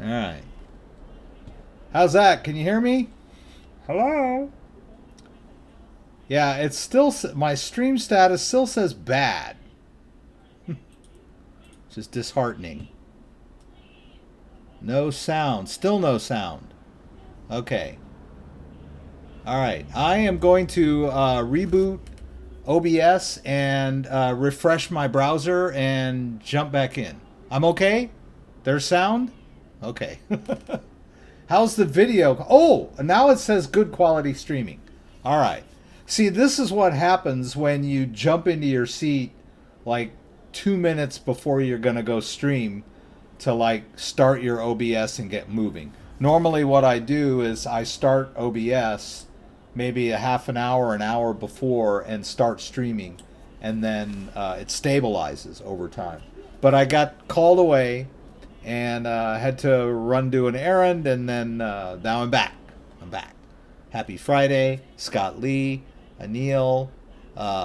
All right. How's that? Can you hear me? Hello? Yeah, it's still, my stream status still says bad. Which is disheartening. No sound. Still no sound. Okay. All right. I am going to reboot OBS and refresh my browser and jump back in. I'm okay? There's sound? Okay. How's the video? Oh, now it says good quality streaming. All right. See, this is what happens when you jump into your seat like 2 minutes before you're going to go stream to like start your OBS and get moving. Normally what I do is I start OBS maybe a half an hour before and start streaming, and then it stabilizes over time. But I got called away and had to run do an errand, and then now I'm back. I'm back. Happy Friday, Scott Lee, Anil.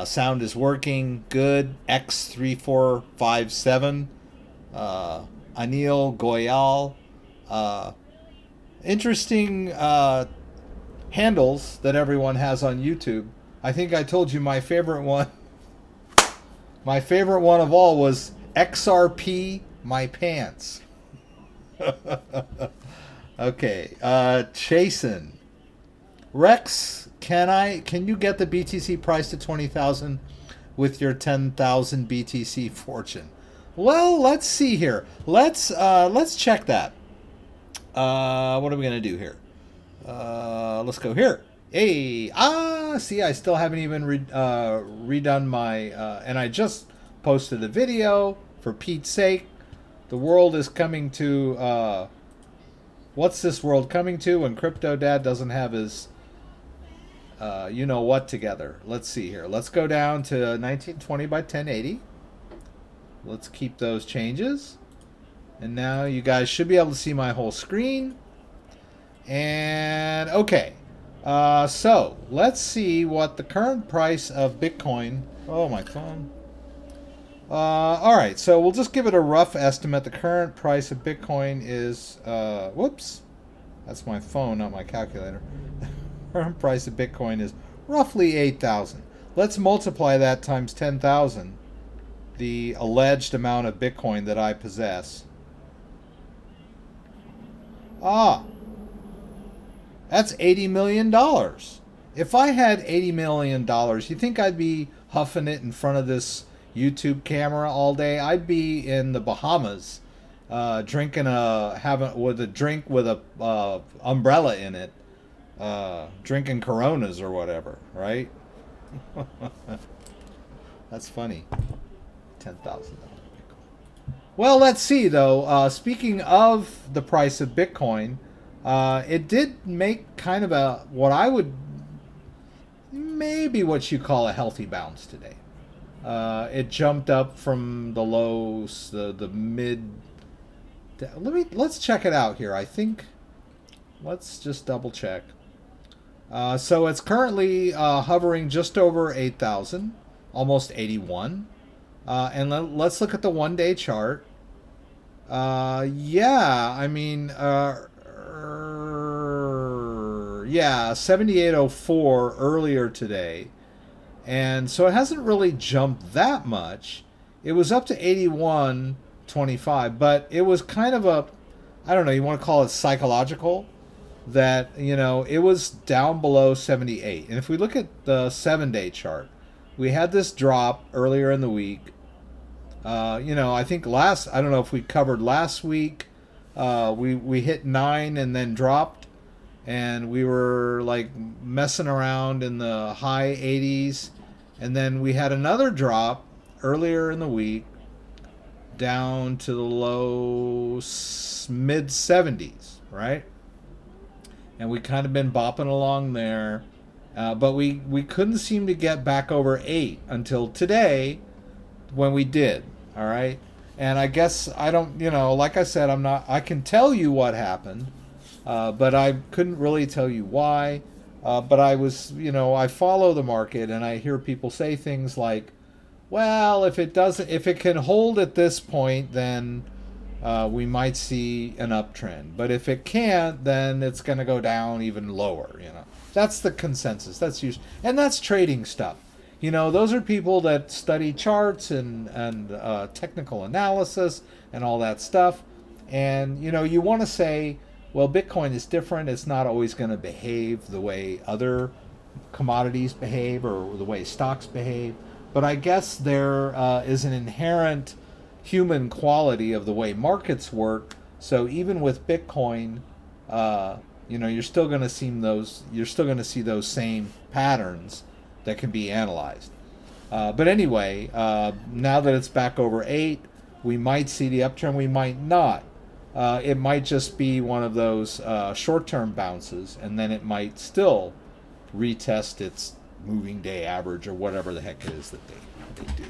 Sound is working good. X3457. Anil Goyal. Interesting handles that everyone has on YouTube. I think I told you my favorite one. My favorite one of all was XRP My Pants. Okay, Chasen. Rex, can you get the BTC price to 20,000 with your 10,000 BTC fortune? Well, let's see here. Let's check that. What are we gonna do here? Let's go here. Hey, see, I still haven't even redone my, and I just posted a video, for Pete's sake. The world is coming to, what's this world coming to when CryptoDad doesn't have his, you know what together. Let's see here. Let's go down to 1920 by 1080. Let's keep those changes. And now you guys should be able to see my whole screen. And okay, so let's see what the current price of Bitcoin. Oh, my phone. All right, so we'll just give it a rough estimate. The current price of Bitcoin is, whoops, that's my phone, not my calculator. Current price of Bitcoin is roughly 8,000. Let's multiply that times 10,000, the alleged amount of Bitcoin that I possess. That's $80 million. If I had $80 million, you think I'd be huffing it in front of this YouTube camera all day? I'd be in the Bahamas, drinking with a drink with a umbrella in it, drinking Coronas or whatever, right? That's funny. 10,000. Well, let's see though. Speaking of the price of Bitcoin, it did make kind of a maybe what you call a healthy bounce today. It jumped up from the lows, the mid. Let's check it out here. I think let's just double check. So it's currently hovering just over 8,000, almost 81. And let's look at the one-day chart. Yeah, I mean, yeah, 7804 earlier today. And so it hasn't really jumped that much. It was up to 81.25, but it was kind of a, I don't know, you want to call it psychological, that, you know, it was down below 78. And if we look at the 7-day chart, we had this drop earlier in the week. You know, I think I don't know if we covered last week, we hit 9 and then dropped, and we were like messing around in the high 80s, and then we had another drop earlier in the week down to the low mid 70s, right? And we kind of been bopping along there, but we couldn't seem to get back over 8 until today, when we did. All right. And I guess I don't, you know, like I said, I can tell you what happened, but I couldn't really tell you why. But I was, you know, I follow the market, and I hear people say things like, well, if it can hold at this point, then, we might see an uptrend. But if it can't, then it's going to go down even lower. You know, that's the consensus. That's usually, and that's trading stuff. You know, those are people that study charts and technical analysis and all that stuff. And you know, you want to say, well, Bitcoin is different. It's not always going to behave the way other commodities behave or the way stocks behave. But I guess there is an inherent human quality of the way markets work. So even with Bitcoin, you know, you're still going to see those. You're still going to see those same patterns that can be analyzed. But anyway, now that it's back over 8, we might see the uptrend. We might not. It might just be one of those short-term bounces, and then it might still retest its moving day average or whatever the heck it is that they do.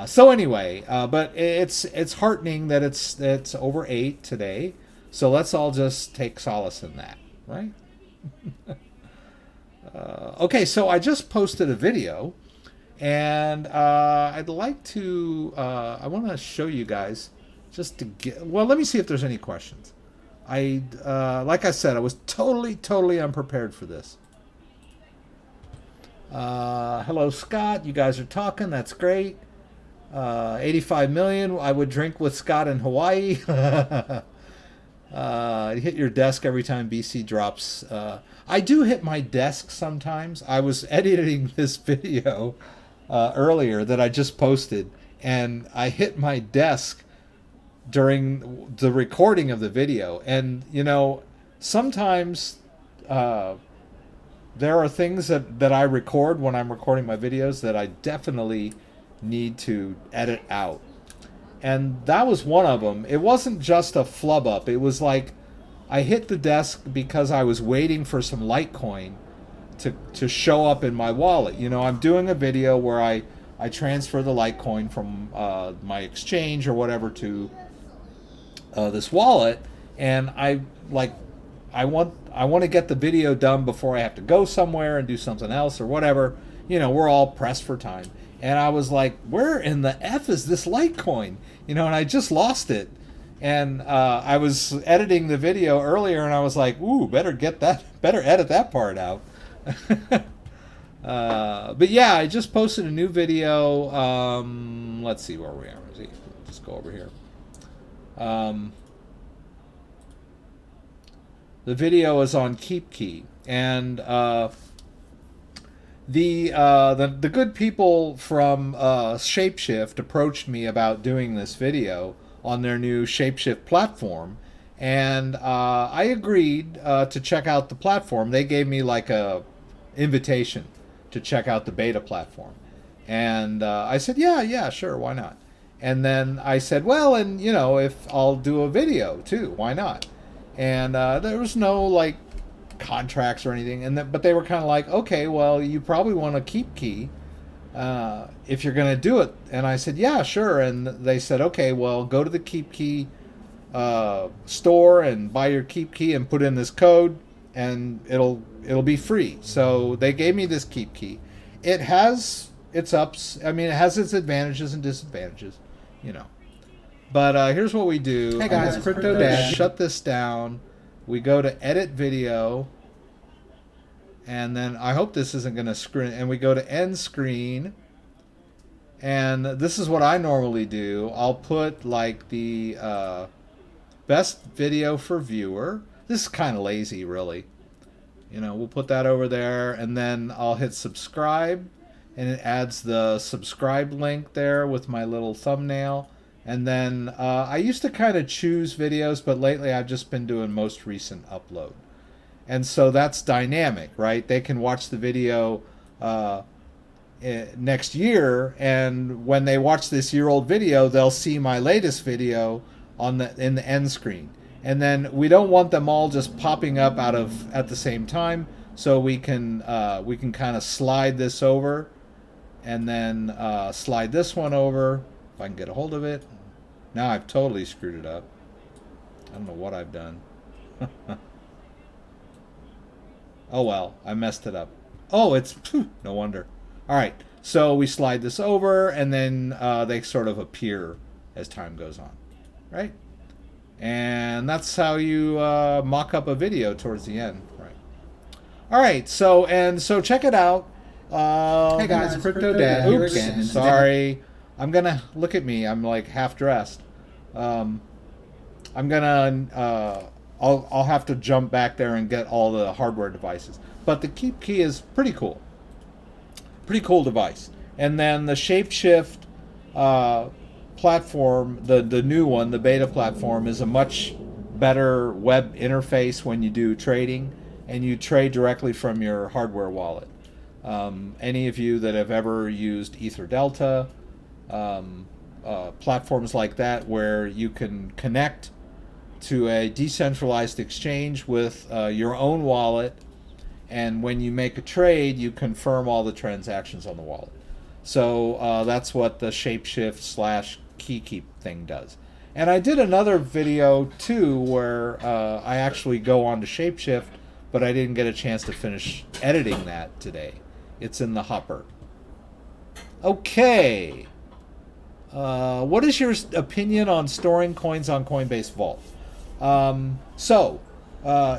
So anyway, but it's heartening that it's over 8 today. So let's all just take solace in that, right? Okay, so I just posted a video, and I'd like to. I want to show you guys just to get. Well, let me see if there's any questions. Like I said, I was totally unprepared for this. Hello, Scott. You guys are talking. That's great. 85 million. I would drink with Scott in Hawaii. You hit your desk every time BC drops. I do hit my desk sometimes. I was editing this video earlier that I just posted, and I hit my desk during the recording of the video. And, you know, sometimes there are things that I record when I'm recording my videos that I definitely need to edit out. And that was one of them. It wasn't just a flub up. It was like I hit the desk because I was waiting for some Litecoin to show up in my wallet. You know, I'm doing a video where I transfer the Litecoin from my exchange or whatever to this wallet, and I want to get the video done before I have to go somewhere and do something else or whatever. You know, we're all pressed for time. And I was like, where in the F is this Litecoin? You know, and I just lost it. And I was editing the video earlier, and I was like, ooh, better edit that part out. But yeah, I just posted a new video. Let's see where we are. Just go over here. The video is on KeepKey, and the good people from Shapeshift approached me about doing this video on their new Shapeshift platform, and I agreed to check out the platform. They gave me like a invitation to check out the beta platform, and I said, yeah, sure, why not? And then I said, well, and you know, if I'll do a video too, why not? And there was no like contracts or anything, but they were kind of like, okay, well, you probably want to KeepKey if you're going to do it. And I said, yeah, sure. And they said, okay, well, go to the KeepKey store and buy your KeepKey and put in this code, and it'll be free. So they gave me this KeepKey. It has its ups. I mean, it has its advantages and disadvantages, you know. But here's what we do. Hey guys, CryptoDad's. Shut this down. We go to edit video, and then I hope this isn't going to screen. And we go to end screen, and this is what I normally do. I'll put like the best video for viewer. This is kind of lazy, really. You know, we'll put that over there, and then I'll hit subscribe, and it adds the subscribe link there with my little thumbnail. And then I used to kind of choose videos, but lately I've just been doing most recent upload. And so that's dynamic, right? They can watch the video next year, and when they watch this year-old video, they'll see my latest video in the end screen. And then we don't want them all just popping up at the same time, so we can kind of slide this over, and then slide this one over if I can get a hold of it. Now I've totally screwed it up. I don't know what I've done. Oh well, I messed it up. Oh, it's no wonder. All right, so we slide this over, and then they sort of appear as time goes on. right? And that's how you mock up a video towards the end, right? All right, so check it out. Hey guys, CryptoDad here again. Sorry, I'm gonna look at me. I'm like half dressed. I'm gonna I'll have to jump back there and get all the hardware devices. But the Keep Key is pretty cool. Pretty cool device. And then the Shapeshift platform, the new one, the beta platform, is a much better web interface when you do trading, and you trade directly from your hardware wallet. Any of you that have ever used EtherDelta, platforms like that where you can connect to a decentralized exchange with your own wallet, and when you make a trade, you confirm all the transactions on the wallet. So that's what the Shapeshift / KeyKeep thing does. And I did another video too where I actually go on to Shapeshift, but I didn't get a chance to finish editing that today. It's in the hopper. Okay. What is your opinion on storing coins on Coinbase Vault?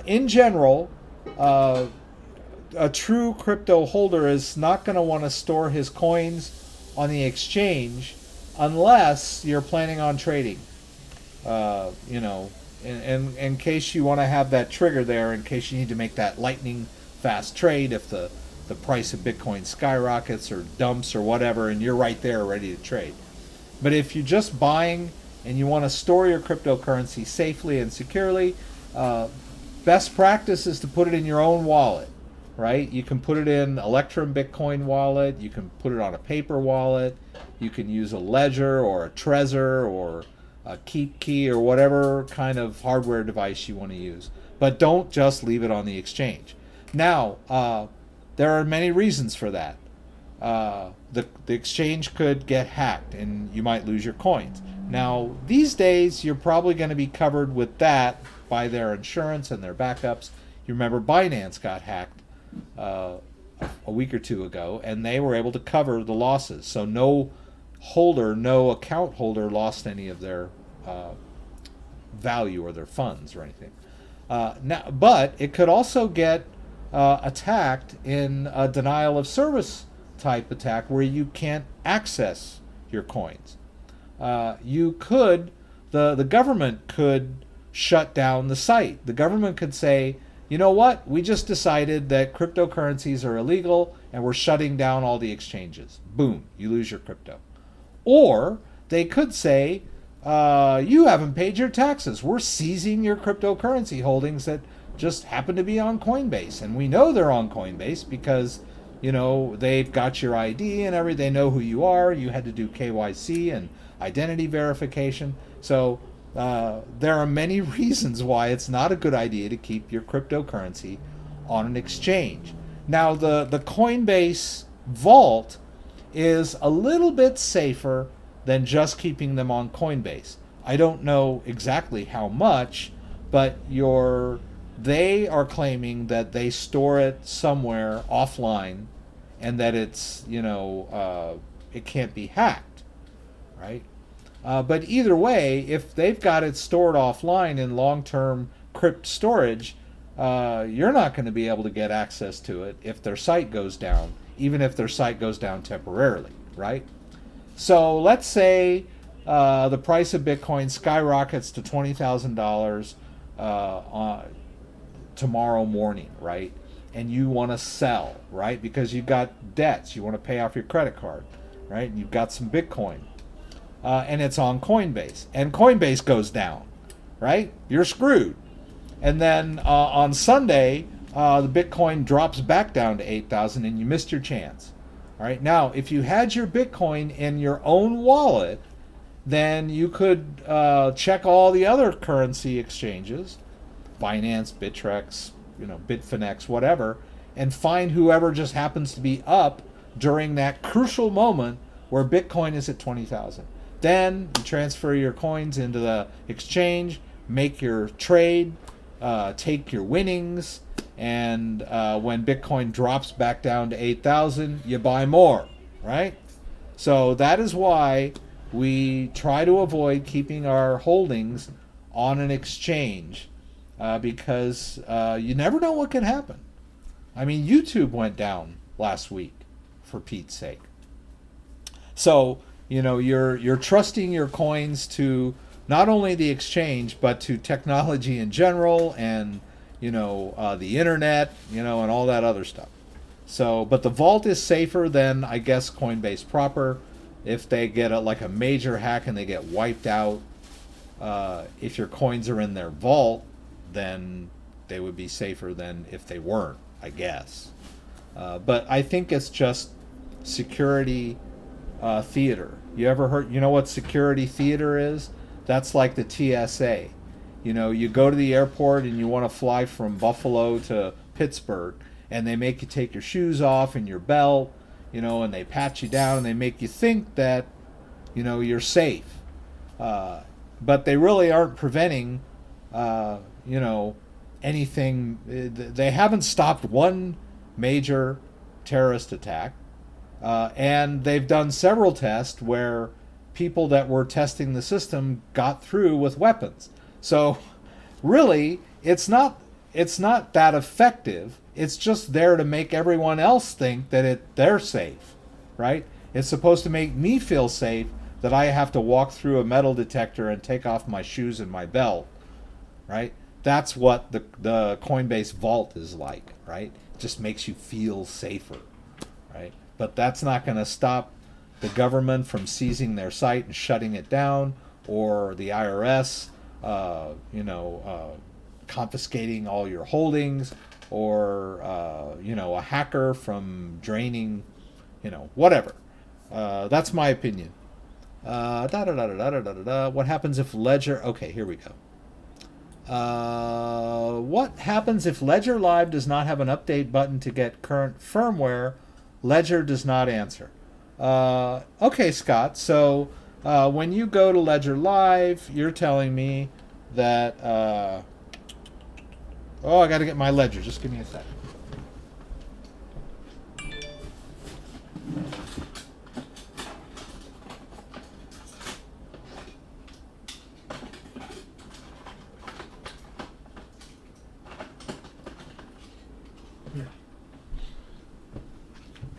In general, a true crypto holder is not going to want to store his coins on the exchange unless you're planning on trading. In case you want to have that trigger there, in case you need to make that lightning fast trade if the price of Bitcoin skyrockets or dumps or whatever, and you're right there ready to trade. But if you're just buying and you want to store your cryptocurrency safely and securely, best practice is to put it in your own wallet, right? You can put it in Electrum Bitcoin wallet, you can put it on a paper wallet, you can use a Ledger or a Trezor or a Keep Key or whatever kind of hardware device you want to use. But don't just leave it on the exchange. Now, there are many reasons for that. The exchange could get hacked and you might lose your coins. Now, these days, you're probably going to be covered with that by their insurance and their backups. You remember Binance got hacked a week or two ago, and they were able to cover the losses. So no account holder lost any of their value or their funds or anything. But it could also get attacked in a denial of service type attack where you can't access your coins. The government could shut down the site. The government could say, you know what, we just decided that cryptocurrencies are illegal and we're shutting down all the exchanges. Boom, you lose your crypto. Or they could say, you haven't paid your taxes. We're seizing your cryptocurrency holdings that just happen to be on Coinbase. And we know they're on Coinbase because, they've got your ID and everything. They know who you are. You had to do KYC and identity verification. So there are many reasons why it's not a good idea to keep your cryptocurrency on an exchange. Now, the Coinbase Vault is a little bit safer than just keeping them on Coinbase. I don't know exactly how much, but they are claiming that they store it somewhere offline and that it's, it can't be hacked, right? But either way, if they've got it stored offline in long-term crypt storage, you're not going to be able to get access to it if their site goes down, even if their site goes down temporarily, right? So let's say the price of Bitcoin skyrockets to $20,000 tomorrow morning, right? And you want to sell, right? Because you've got debts. You want to pay off your credit card, right? And you've got some Bitcoin. And it's on Coinbase. And Coinbase goes down, right? You're screwed. And then on Sunday, the Bitcoin drops back down to 8,000 and you missed your chance. All right. Now, if you had your Bitcoin in your own wallet, then you could check all the other currency exchanges, Binance, Bittrex, Bitfinex, whatever, and find whoever just happens to be up during that crucial moment where Bitcoin is at 20,000. Then you transfer your coins into the exchange, make your trade, take your winnings, and when Bitcoin drops back down to 8,000, you buy more, right? So that is why we try to avoid keeping our holdings on an exchange because you never know what can happen. I mean, YouTube went down last week, for Pete's sake. So, you know, you're trusting your coins to not only the exchange, but to technology in general and, you know, the internet, you know, and all that other stuff. So, but the vault is safer than, I guess, Coinbase proper. If they get like a major hack and they get wiped out, if your coins are in their vault, then they would be safer than if they weren't, I guess. But I think it's just security theater. You ever heard, you know what security theater is? That's like the TSA. You know, you go to the airport and you want to fly from Buffalo to Pittsburgh, and they make you take your shoes off and your belt, you know, and they pat you down and they make you think that, you know, you're safe. But they really aren't preventing, you know, anything. They haven't stopped one major terrorist attack. And they've done several tests where people that were testing the system got through with weapons. So really, it's not that effective. It's just there to make everyone else think that they're safe, right? It's supposed to make me feel safe that I have to walk through a metal detector and take off my shoes and my belt, right? That's what the Coinbase vault is like, right? It just makes you feel safer, right? But that's not going to stop the government from seizing their site and shutting it down, or the IRS, you know, confiscating all your holdings, or you know, a hacker from draining, you know, whatever. That's my opinion. What happens if Ledger? Okay, here we go. What happens if Ledger Live does not have an update button to get current firmware? Ledger does not answer. Okay, Scott. So when you go to Ledger Live, you're telling me that. Oh, I got to get my ledger. Just give me a second.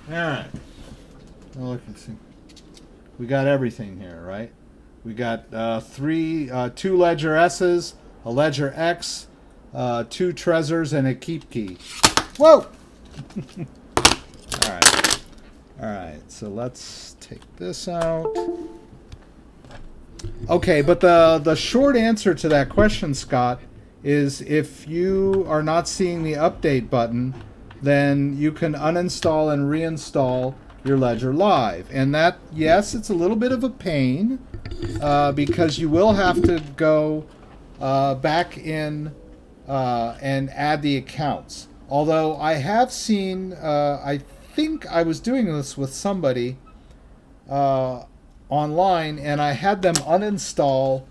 All right. Well, look and see. We got everything here, right? We got two Ledger S's, a Ledger X, 2 Trezors, and a Keep Key. Whoa! All right. All right. So let's take this out. Okay, but the short answer to that question, Scott, is if you are not seeing the update button, then you can uninstall and reinstall your Ledger Live. And that, yes, it's a little bit of a pain because you will have to go back in and add the accounts. Although I have seen, I think I was doing this with somebody online, and I had them uninstall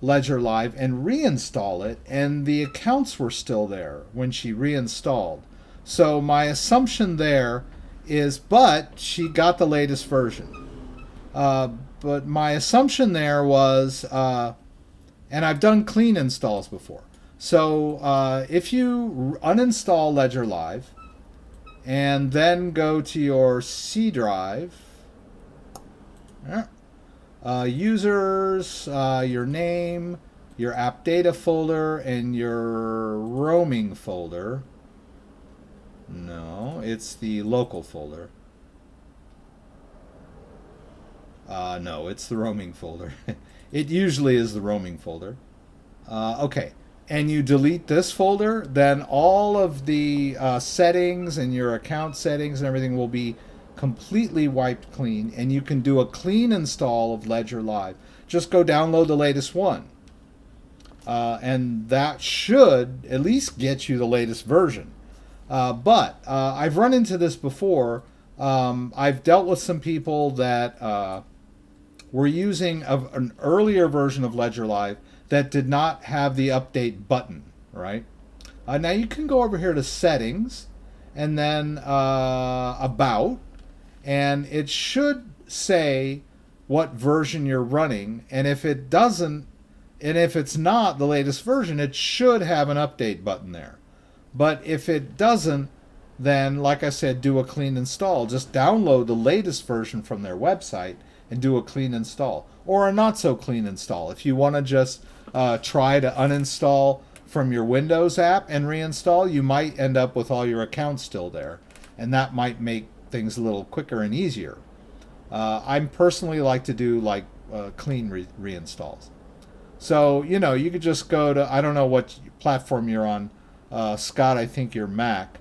Ledger Live and reinstall it, and the accounts were still there when she reinstalled. So my assumption there is, but she got the latest version. But my assumption there was, and I've done clean installs before. So if you uninstall Ledger Live and then go to your C drive, users, your name, your app data folder, and your roaming folder. No, it's the local folder. No, it's the roaming folder. It usually is the roaming folder. Okay, and you delete this folder, then all of the settings and your account settings and everything will be completely wiped clean, and you can do a clean install of Ledger Live. Just go download the latest one. And that should at least get you the latest version. But I've run into this before. I've dealt with some people that were using an earlier version of Ledger Live that did not have the update button, right? Now you can go over here to settings and then about, and it should say what version you're running, and if it doesn't, and if it's not the latest version, it should have an update button there. But if it doesn't, then, like I said, do a clean install. Just download the latest version from their website and do a clean install. Or a not so clean install. If you want to just try to uninstall from your Windows app and reinstall, you might end up with all your accounts still there. And that might make things a little quicker and easier. I personally like to do like clean reinstalls. So, you know, you could just go to, I don't know what platform you're on. Scott, I think you're Mac.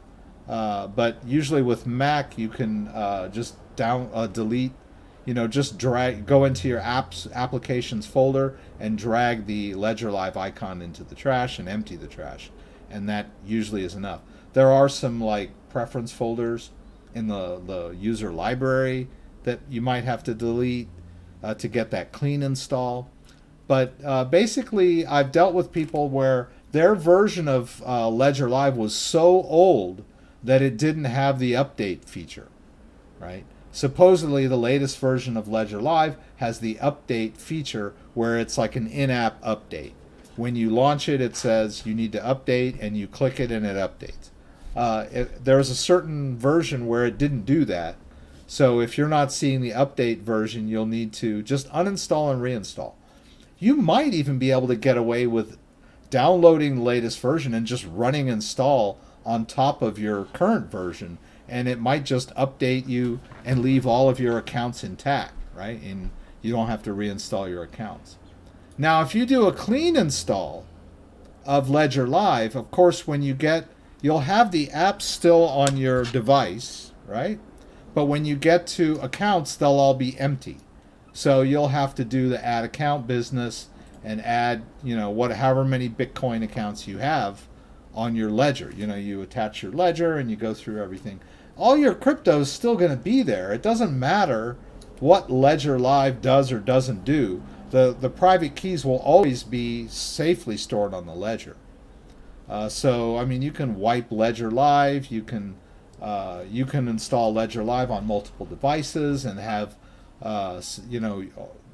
But usually with Mac, you can just delete, you know, just go into your applications folder and drag the Ledger Live icon into the trash and empty the trash. And that usually is enough. There are some like preference folders in the user library that you might have to delete to get that clean install. But basically, I've dealt with people where their version of Ledger Live was so old that it didn't have the update feature, right? Supposedly, the latest version of Ledger Live has the update feature where it's like an in-app update. When you launch it, it says you need to update, and you click it and it updates. There's a certain version where it didn't do that. So if you're not seeing the update version, you'll need to just uninstall and reinstall. You might even be able to get away with downloading the latest version and just running install on top of your current version, and it might just update you and leave all of your accounts intact, right? And you don't have to reinstall your accounts. Now, if you do a clean install of Ledger Live, of course, when you you'll have the app still on your device, right? But when you get to accounts, they'll all be empty. So you'll have to do the add account business and add, you know, however many Bitcoin accounts you have on your ledger. You know, you attach your ledger and you go through everything. All your crypto is still going to be there. It doesn't matter what Ledger Live does or doesn't do. The private keys will always be safely stored on the ledger. So, I mean, you can wipe Ledger Live. You can install Ledger Live on multiple devices and have, you know,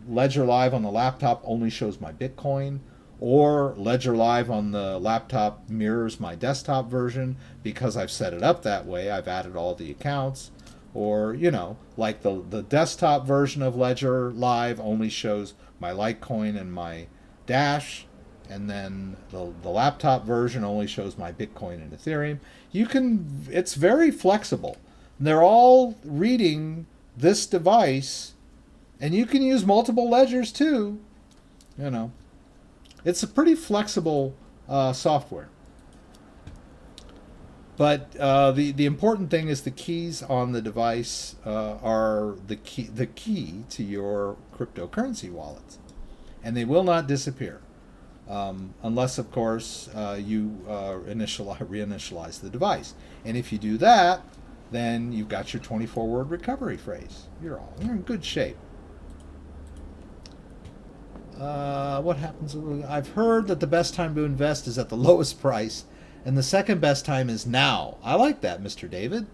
Ledger Live on the laptop only shows my Bitcoin, or Ledger Live on the laptop mirrors my desktop version because I've set it up that way. I've added all the accounts. Or, you know, like the desktop version of Ledger Live only shows my Litecoin and my Dash, and then the laptop version only shows my Bitcoin and Ethereum. It's very flexible. They're all reading this device, and you can use multiple ledgers too. You know, it's a pretty flexible software. But the important thing is the keys on the device are the key to your cryptocurrency wallets, and they will not disappear unless, of course, you reinitialize the device. And if you do that, then you've got your 24-word recovery phrase. You're in good shape. What happens? I've heard that the best time to invest is at the lowest price, and the second best time is now. I like that, Mr. David.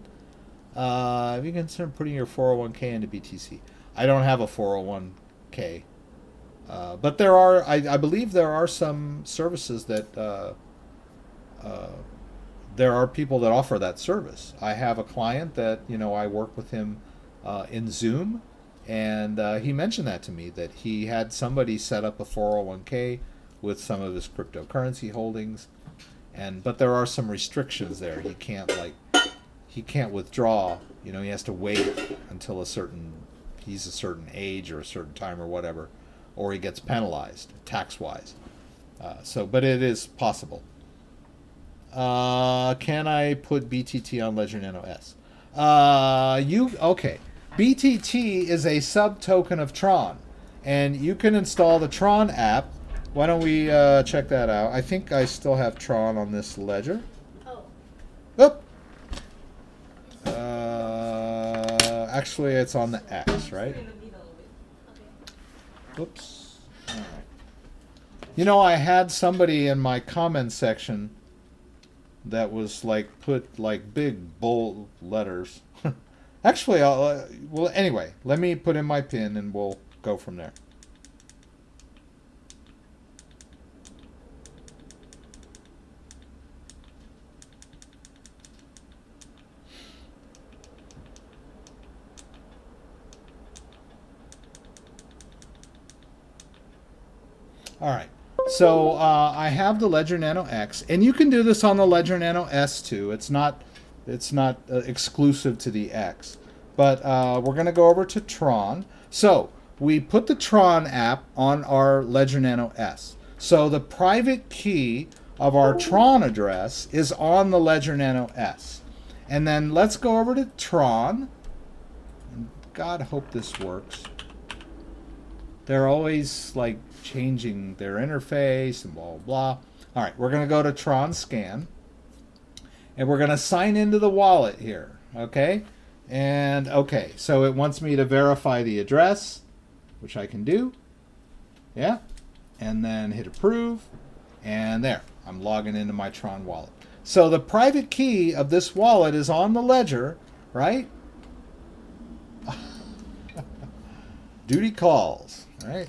Have you considered putting your 401k into BTC? I don't have a 401k. But there are, I believe there are some services that, there are people that offer that service. I have a client that, you know, I work with him in Zoom, and he mentioned that to me, that he had somebody set up a 401k with some of his cryptocurrency holdings. But there are some restrictions there. He can't withdraw. You know, he has to wait until he's a certain age or a certain time or whatever, or he gets penalized tax-wise. But it is possible. Can I put BTT on Ledger Nano S? Okay. BTT is a sub-token of Tron, and you can install the Tron app. Why don't we check that out? I think I still have Tron on this ledger. Oh. Oop. Actually, it's on the X, right? Oops. All right. You know, I had somebody in my comment section that was like put like big bold letters Actually, well, anyway, let me put in my PIN and we'll go from there. All right. So I have the Ledger Nano X, and you can do this on the Ledger Nano S too. It's not exclusive to the X. But we're going to go over to Tron. So we put the Tron app on our Ledger Nano S. So the private key of our Tron address is on the Ledger Nano S. And then let's go over to Tron. God, hope this works. They're always like changing their interface and blah, blah, blah. All right, we're going to go to Tron Scan. And we're going to sign into the wallet here, okay? And, okay, so it wants me to verify the address, which I can do. Yeah. And then hit approve. And there, I'm logging into my Tron wallet. So the private key of this wallet is on the ledger, right? Duty calls, right?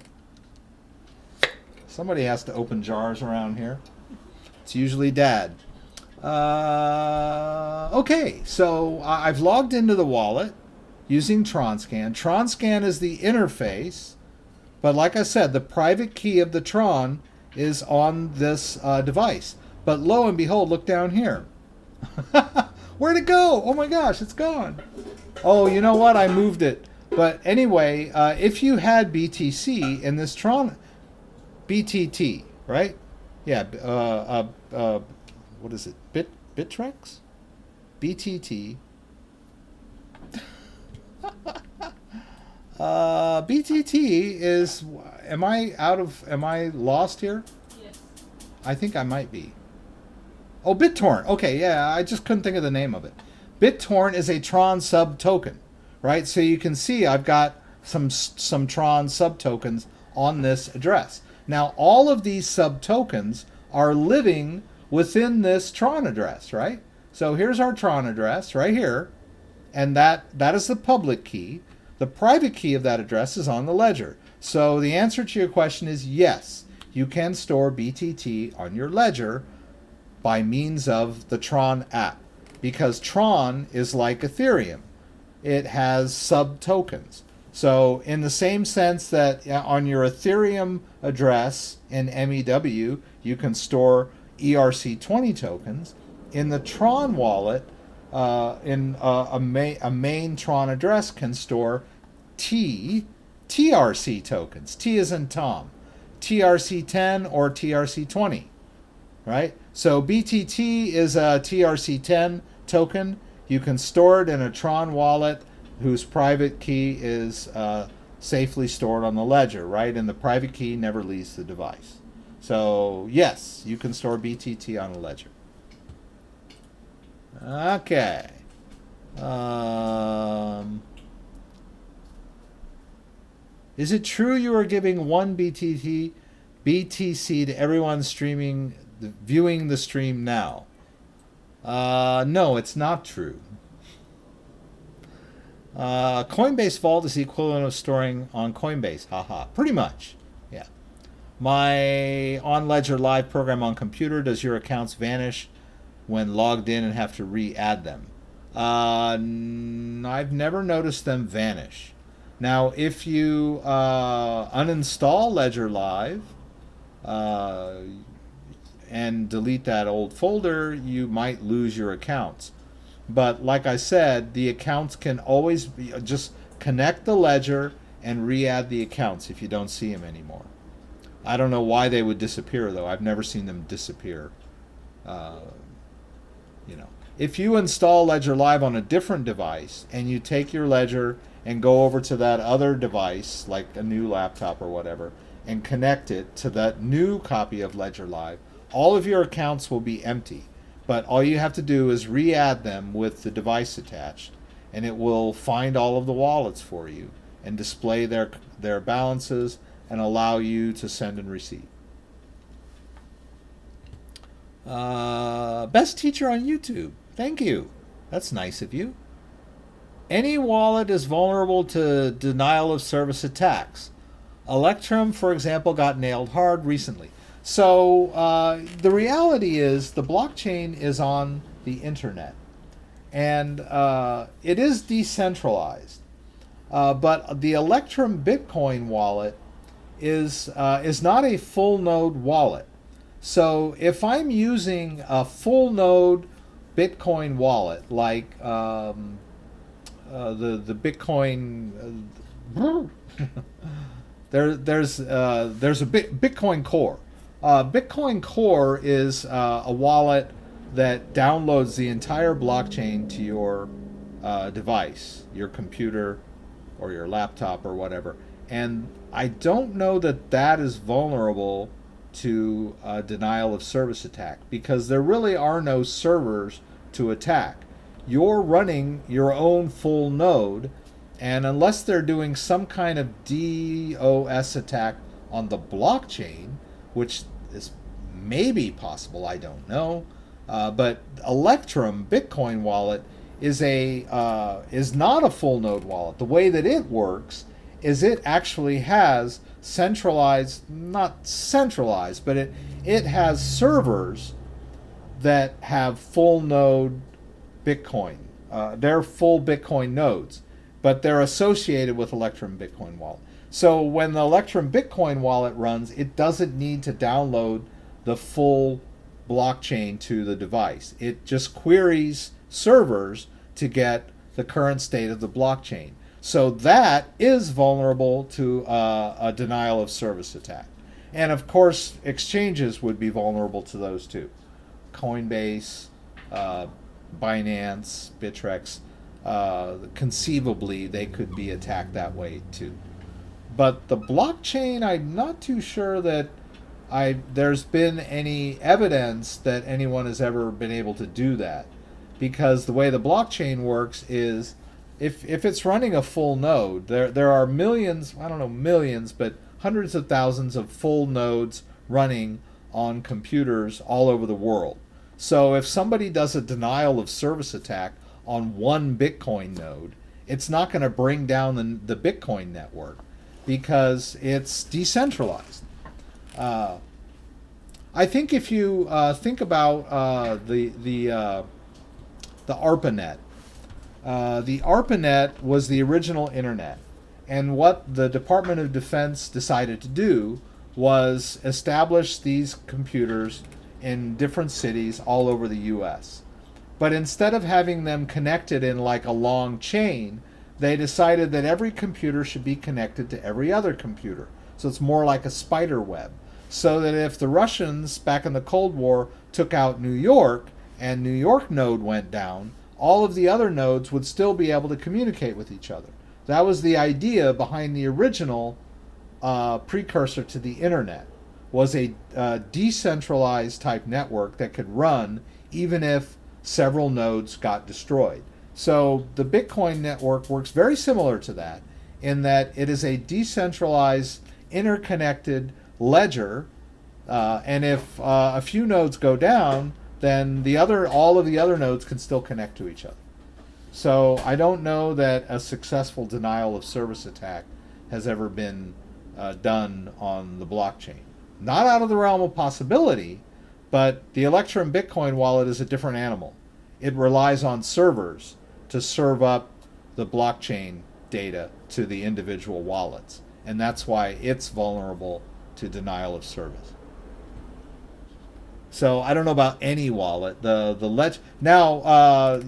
Somebody has to open jars around here. It's usually Dad. Okay, so I've logged into the wallet using TronScan. TronScan is the interface, but like I said, the private key of the Tron is on this device. But lo and behold, look down here. Where'd it go? Oh my gosh, it's gone. Oh, you know what? I moved it. But anyway, if you had BTC in this Tron, BTT, right? Yeah, what is it? Bittrex? BTT. BTT is, am I lost here? Yes. I think I might be. Oh, BitTorrent. Okay, yeah, I just couldn't think of the name of it. BitTorrent is a Tron sub token, right? So you can see I've got some Tron sub tokens on this address. Now, all of these sub tokens are living within this Tron address, right? So here's our Tron address right here, and that is the public key. The private key of that address is on the ledger. So the answer to your question is yes, you can store BTT on your ledger by means of the Tron app, because Tron is like Ethereum. It has sub-tokens. So in the same sense that on your Ethereum address in MEW, you can store ERC20 tokens, in the Tron wallet, a main Tron address can store TRC tokens. T is in Tom. TRC10 or TRC20, right? So BTT is a TRC10 token. You can store it in a Tron wallet whose private key is safely stored on the ledger, right? And the private key never leaves the device. So yes, you can store BTT on a ledger. Okay. Is it true you are giving one BTC to everyone viewing the stream now? No, it's not true. Coinbase Vault is the equivalent of storing on Coinbase. Haha. Pretty much. Yeah. My on-Ledger Live program on computer, does your accounts vanish when logged in and have to re-add them? I've never noticed them vanish. Now, if you uninstall Ledger Live and delete that old folder, you might lose your accounts. But like I said, the accounts can always be, just connect the ledger and re-add the accounts if you don't see them anymore. I don't know why they would disappear, though. I've never seen them disappear. If you install Ledger Live on a different device and you take your ledger and go over to that other device, like a new laptop or whatever, and connect it to that new copy of Ledger Live, all of your accounts will be empty. But all you have to do is re-add them with the device attached, and it will find all of the wallets for you and display their balances and allow you to send and receive. Best teacher on YouTube. Thank you. That's nice of you. Any wallet is vulnerable to denial of service attacks. Electrum, for example, got nailed hard recently. So the reality is the blockchain is on the internet, and it is decentralized. But the Electrum Bitcoin wallet is not a full node wallet. So if I'm using a full node Bitcoin wallet, like the Bitcoin, there's a Bitcoin Core. Bitcoin Core is a wallet that downloads the entire blockchain to your device, your computer, or your laptop, or whatever. And I don't know that that is vulnerable to denial of service attack, because there really are no servers to attack. You're running your own full node, and unless they're doing some kind of DOS attack on the blockchain, which is maybe possible, I don't know, but Electrum Bitcoin wallet is not a full node wallet. The way that it works is it actually has centralized, not centralized, but it has servers that have full node Bitcoin. They're full Bitcoin nodes, but they're associated with Electrum Bitcoin wallet. So when the Electrum Bitcoin wallet runs, it doesn't need to download the full blockchain to the device. It just queries servers to get the current state of the blockchain. So that is vulnerable to a denial of service attack. And of course, exchanges would be vulnerable to those too. Coinbase, Binance, Bittrex, conceivably they could be attacked that way too. But the blockchain, I'm not too sure that there's been any evidence that anyone has ever been able to do that. Because the way the blockchain works is, if it's running a full node, there are millions, I don't know millions, but hundreds of thousands of full nodes running on computers all over the world. So if somebody does a denial of service attack on one Bitcoin node, it's not going to bring down the Bitcoin network because it's decentralized. I think if you think about the ARPANET, the ARPANET was the original internet, and what the Department of Defense decided to do was establish these computers in different cities all over the US. But instead of having them connected in like a long chain, they decided that every computer should be connected to every other computer. So it's more like a spider web. So that if the Russians back in the Cold War took out New York and New York node went down, all of the other nodes would still be able to communicate with each other. That was the idea behind the original precursor to the internet, was a decentralized type network that could run even if several nodes got destroyed. So the Bitcoin network works very similar to that, in that it is a decentralized, interconnected ledger, and if a few nodes go down, then all of the other nodes can still connect to each other. So I don't know that a successful denial of service attack has ever been done on the blockchain. Not out of the realm of possibility, but the Electrum Bitcoin wallet is a different animal. It relies on servers to serve up the blockchain data to the individual wallets, and that's why it's vulnerable to denial of service. So I don't know about any wallet. The Ledger now,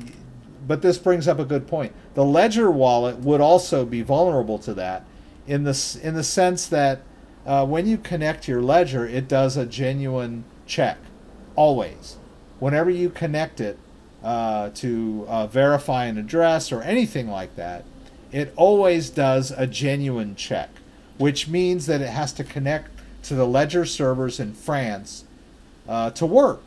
but this brings up a good point. The Ledger wallet would also be vulnerable to that, in the sense that when you connect your Ledger, it does a genuine check, always. Whenever you connect it to verify an address or anything like that, it always does a genuine check, which means that it has to connect to the Ledger servers in France to work.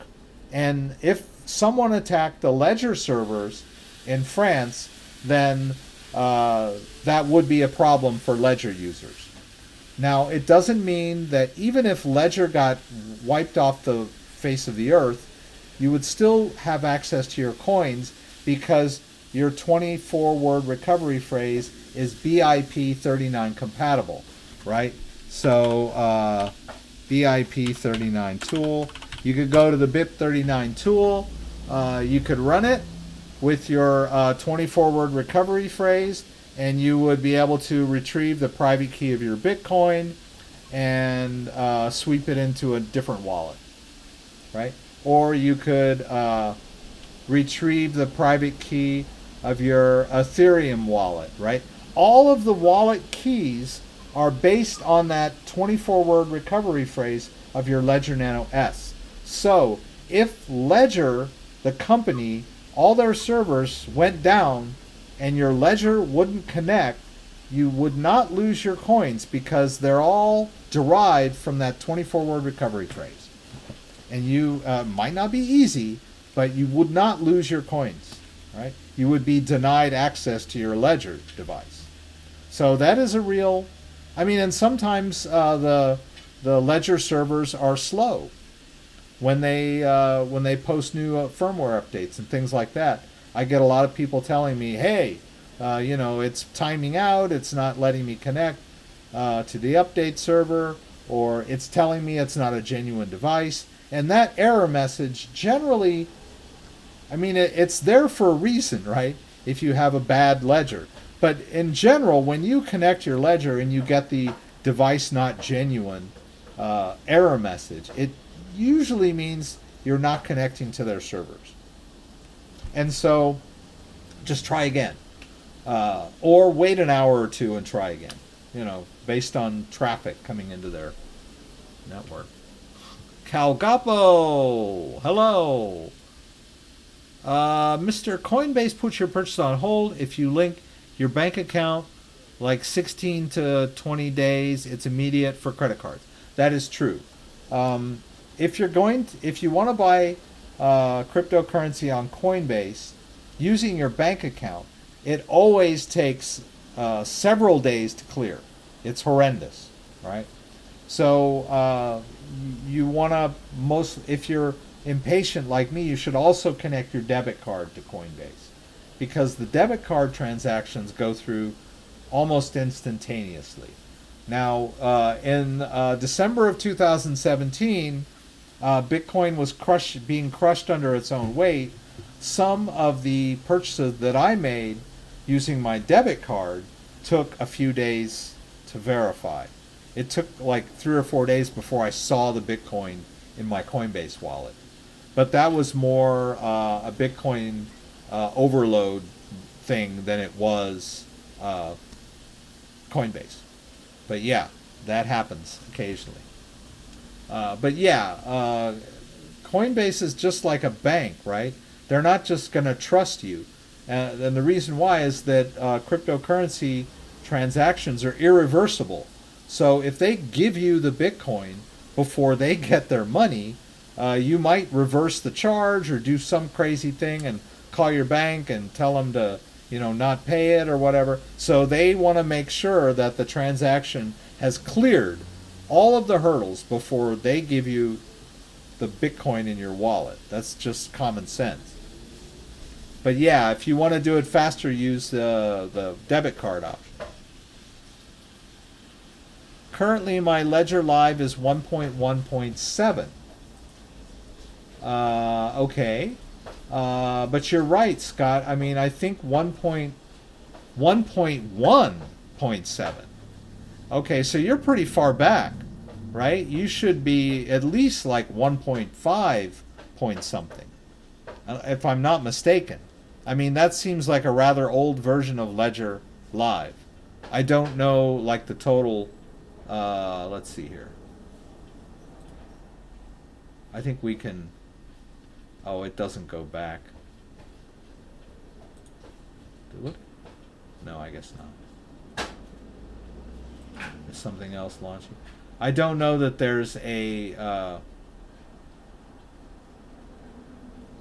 And if someone attacked the Ledger servers in France, then that would be a problem for Ledger users. Now, it doesn't mean that even if Ledger got wiped off the face of the earth, you would still have access to your coins, because your 24-word recovery phrase is BIP39 compatible, right? So BIP39 tool. You could go to the BIP39 tool. You could run it with your 24-word recovery phrase, and you would be able to retrieve the private key of your Bitcoin and sweep it into a different wallet, right? Or you could retrieve the private key of your Ethereum wallet, right? All of the wallet keys are based on that 24-word recovery phrase of your Ledger Nano S. So if Ledger, the company, all their servers went down and your Ledger wouldn't connect, you would not lose your coins because they're all derived from that 24-word recovery phrase. And you might not be easy, but you would not lose your coins, right? You would be denied access to your Ledger device. So that is a real, I mean, and sometimes the Ledger servers are slow when they post new firmware updates and things like that. I get a lot of people telling me, hey, it's timing out, it's not letting me connect to the update server, or it's telling me it's not a genuine device. And that error message generally, I mean, it's there for a reason, right? If you have a bad Ledger. But in general, when you connect your Ledger and you get the device not genuine error message, it usually means you're not connecting to their servers. And so just try again. Or wait an hour or two and try again, based on traffic coming into their network. Calgapo, hello. Mr. Coinbase puts your purchase on hold. If you link your bank account like 16 to 20 days, it's immediate for credit cards. That is true. If you want to buy cryptocurrency on Coinbase using your bank account, it always takes several days to clear. It's horrendous, right? So you want to if you're impatient like me, you should also connect your debit card to Coinbase, because the debit card transactions go through almost instantaneously. Now, in December of 2017, Bitcoin was being crushed under its own weight. Some of the purchases that I made using my debit card took a few days to verify. It took like 3 or 4 days before I saw the Bitcoin in my Coinbase wallet. But that was more a Bitcoin overload thing than it was Coinbase. But yeah, that happens occasionally. Coinbase is just like a bank, right? They're not just going to trust you. And the reason why is that cryptocurrency transactions are irreversible. So if they give you the Bitcoin before they get their money, you might reverse the charge or do some crazy thing and call your bank and tell them to, not pay it or whatever. So they want to make sure that the transaction has cleared all of the hurdles before they give you the Bitcoin in your wallet. That's just common sense. But yeah, if you want to do it faster, use the debit card option. Currently, my Ledger Live is 1.1.7. Okay. But you're right, Scott. I mean, I think 1.1.7. Okay, so you're pretty far back, right? You should be at least like 1.5 point something, if I'm not mistaken. I mean, that seems like a rather old version of Ledger Live. I don't know, like, the total. Let's see here. I think we can. Oh, it doesn't go back. Do it? No, I guess not. Is something else launching? I don't know that there's a.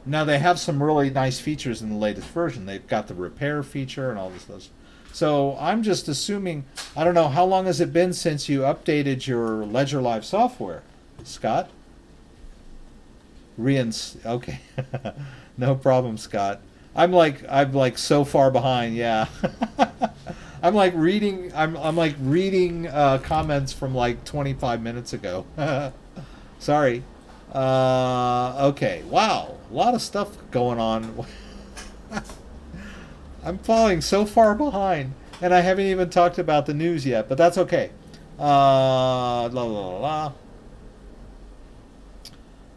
Now, they have some really nice features in the latest version. They've got the repair feature and all this stuff. So I'm just assuming, I don't know, how long has it been since you updated your Ledger Live software, Scott? Okay. No problem, Scott. I'm like so far behind. Yeah. I'm like reading comments from like 25 minutes ago. Sorry. Okay. Wow. A lot of stuff going on. I'm falling so far behind, and I haven't even talked about the news yet, but that's okay. La la la la.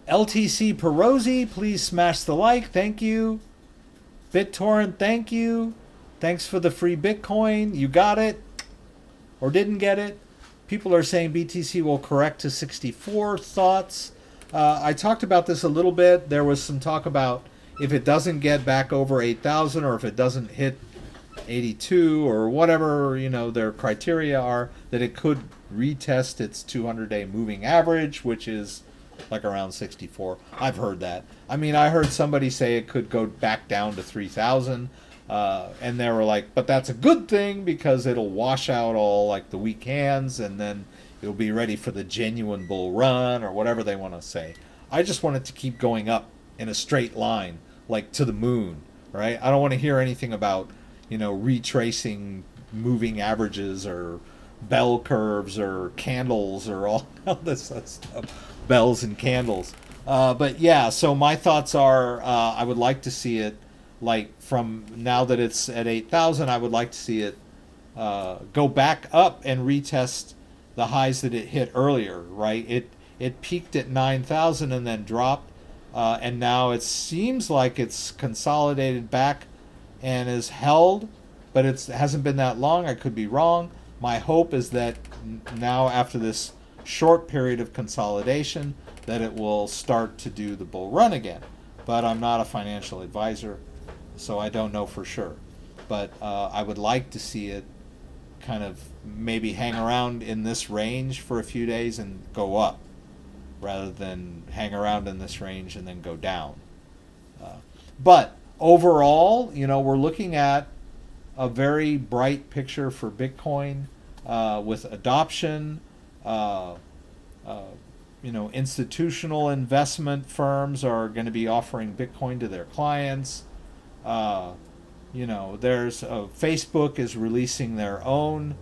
LTC Perosi, please smash the like. Thank you. BitTorrent, thank you. Thanks for the free Bitcoin. You got it or didn't get it. People are saying BTC will correct to 64. Thoughts? I talked about this a little bit. There was some talk about if it doesn't get back over 8,000 or if it doesn't hit 82 or whatever, you know, their criteria are, that it could retest its 200-day moving average, which is like around 64. I've heard that. I mean, I heard somebody say it could go back down to 3,000, and they were like, but that's a good thing because it'll wash out all like the weak hands and then it'll be ready for the genuine bull run or whatever they want to say. I just want it to keep going up in a straight line, like to the moon, right? I don't want to hear anything about, you know, retracing moving averages or bell curves or candles or all this stuff. Bells and candles. But yeah, so my thoughts are I would like to see it, like from now that it's at 8,000, I would like to see it go back up and retest the highs that it hit earlier, right? It peaked at 9,000 and then dropped, and now it seems like it's consolidated back and is held, but it hasn't been that long. I could be wrong. My hope is that now after this short period of consolidation that it will start to do the bull run again, but I'm not a financial advisor, so I don't know for sure. But I would like to see it kind of maybe hang around in this range for a few days and go up rather than hang around in this range and then go down. But overall, you know, we're looking at a very bright picture for Bitcoin with adoption. You know, institutional investment firms are going to be offering Bitcoin to their clients. You know, there's Facebook is releasing their own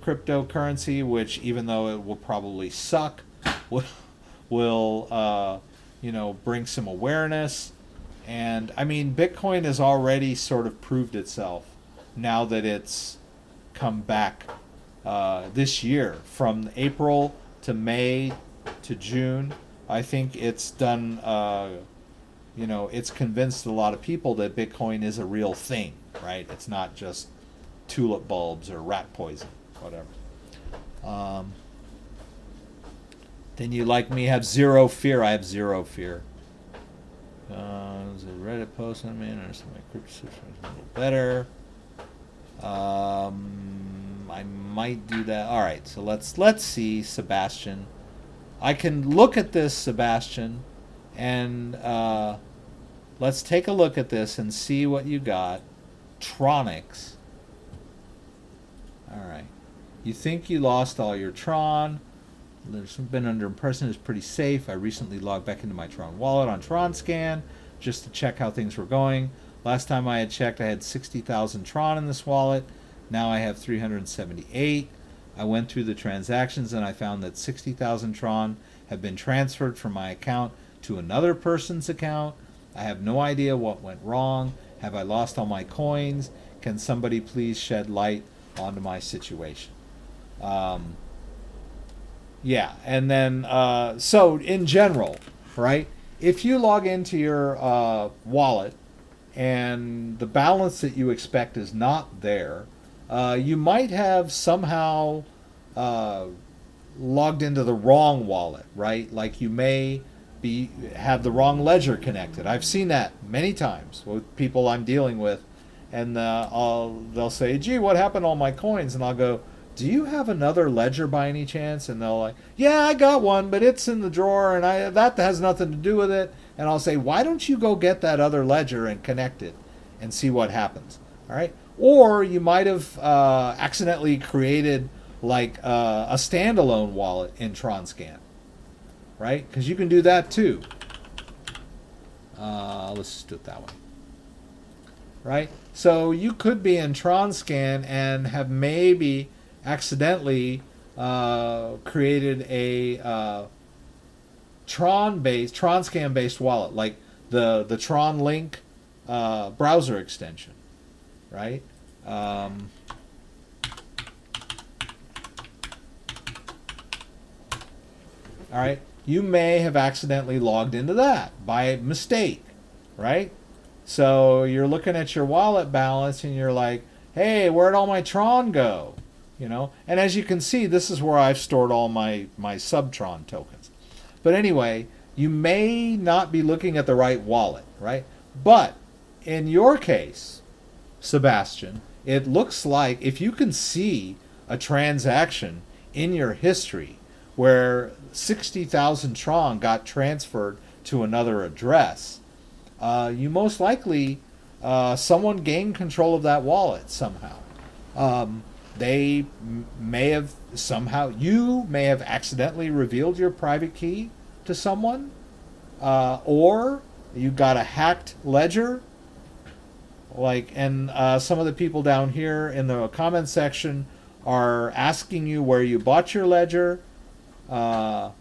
cryptocurrency, which even though it will probably suck, will you know, bring some awareness. And I mean, Bitcoin has already sort of proved itself now that it's come back this year from April to May to June. I think it's done, you know, it's convinced a lot of people that Bitcoin is a real thing, right? It's not just tulip bulbs or rat poison, whatever. Then you, like me, have zero fear. I have zero fear. There's a Reddit post on me. I understand my crypto situation a little better. I might do that. All right, so let's see, Sebastian. I can look at this, Sebastian, and let's take a look at this and see what you got. Tronics. All right. You think you lost all your Tron. There's been under impression it's pretty safe. I recently logged back into my Tron wallet on TronScan just to check how things were going. Last time I had checked, I had 60,000 Tron in this wallet. Now I have 378. I went through the transactions and I found that 60,000 Tron have been transferred from my account to another person's account. I have no idea what went wrong. Have I lost all my coins? Can somebody please shed light onto my situation? Yeah, and then, so in general, right, if you log into your wallet and the balance that you expect is not there, you might have somehow logged into the wrong wallet, right? Like you may have the wrong ledger connected. I've seen that many times with people I'm dealing with, and they'll say, gee, what happened to all my coins? And I'll go, do you have another ledger by any chance? And they'll like, yeah, I got one, but it's in the drawer and that has nothing to do with it. And I'll say, why don't you go get that other ledger and connect it and see what happens? All right. Or you might have accidentally created like a standalone wallet in TronScan, right? Because you can do that too. Let's just do it that way. right? So you could be in Tronscan and have maybe accidentally created a Tronscan based wallet, like the Tron Link browser extension, right? All right, you may have accidentally logged into that by mistake, right? So you're looking at your wallet balance and you're like, hey, where'd all my Tron go? You know, and as you can see, this is where I've stored all my Subtron tokens. But anyway, you may not be looking at the right wallet, right? But in your case, Sebastian, it looks like if you can see a transaction in your history where 60,000 Tron got transferred to another address, you most likely, someone gained control of that wallet somehow. They may have somehow, you may have accidentally revealed your private key to someone, or you got a hacked ledger. And some of the people down here in the comment section are asking you where you bought your ledger. I'm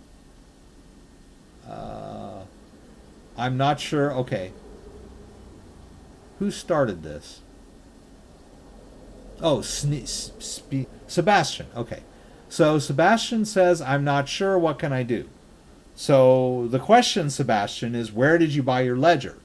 not sure. Okay. Who started this? Oh, Sebastian. Okay. So Sebastian says, I'm not sure. What can I do? So the question, Sebastian, is where did you buy your ledger?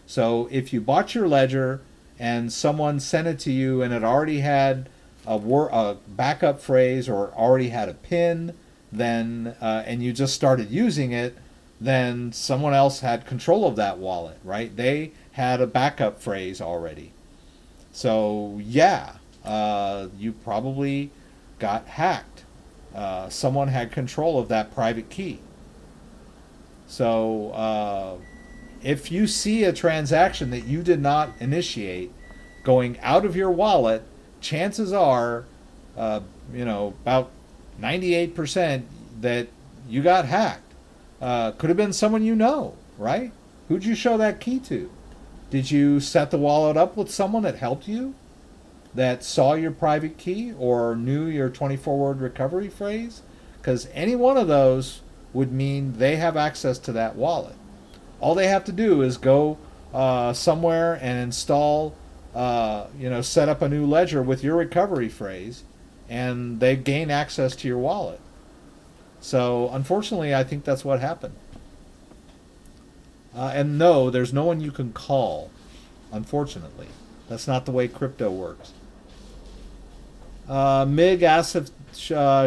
So if you bought your ledger and someone sent it to you and it already had a backup phrase or already had a PIN, then and you just started using it, then someone else had control of that wallet, right? They had a backup phrase already. So yeah, you probably got hacked. Someone had control of that private key. So if you see a transaction that you did not initiate going out of your wallet, chances are, about 98% that you got hacked. Could have been someone you know, right? Who'd you show that key to? Did you set the wallet up with someone that helped you, that saw your private key or knew your 24-word recovery phrase? Because any one of those would mean they have access to that wallet. All they have to do is go somewhere and install, set up a new ledger with your recovery phrase, and they gain access to your wallet. So unfortunately, I think that's what happened. And no, there's no one you can call, unfortunately. That's not the way crypto works. Mig asks if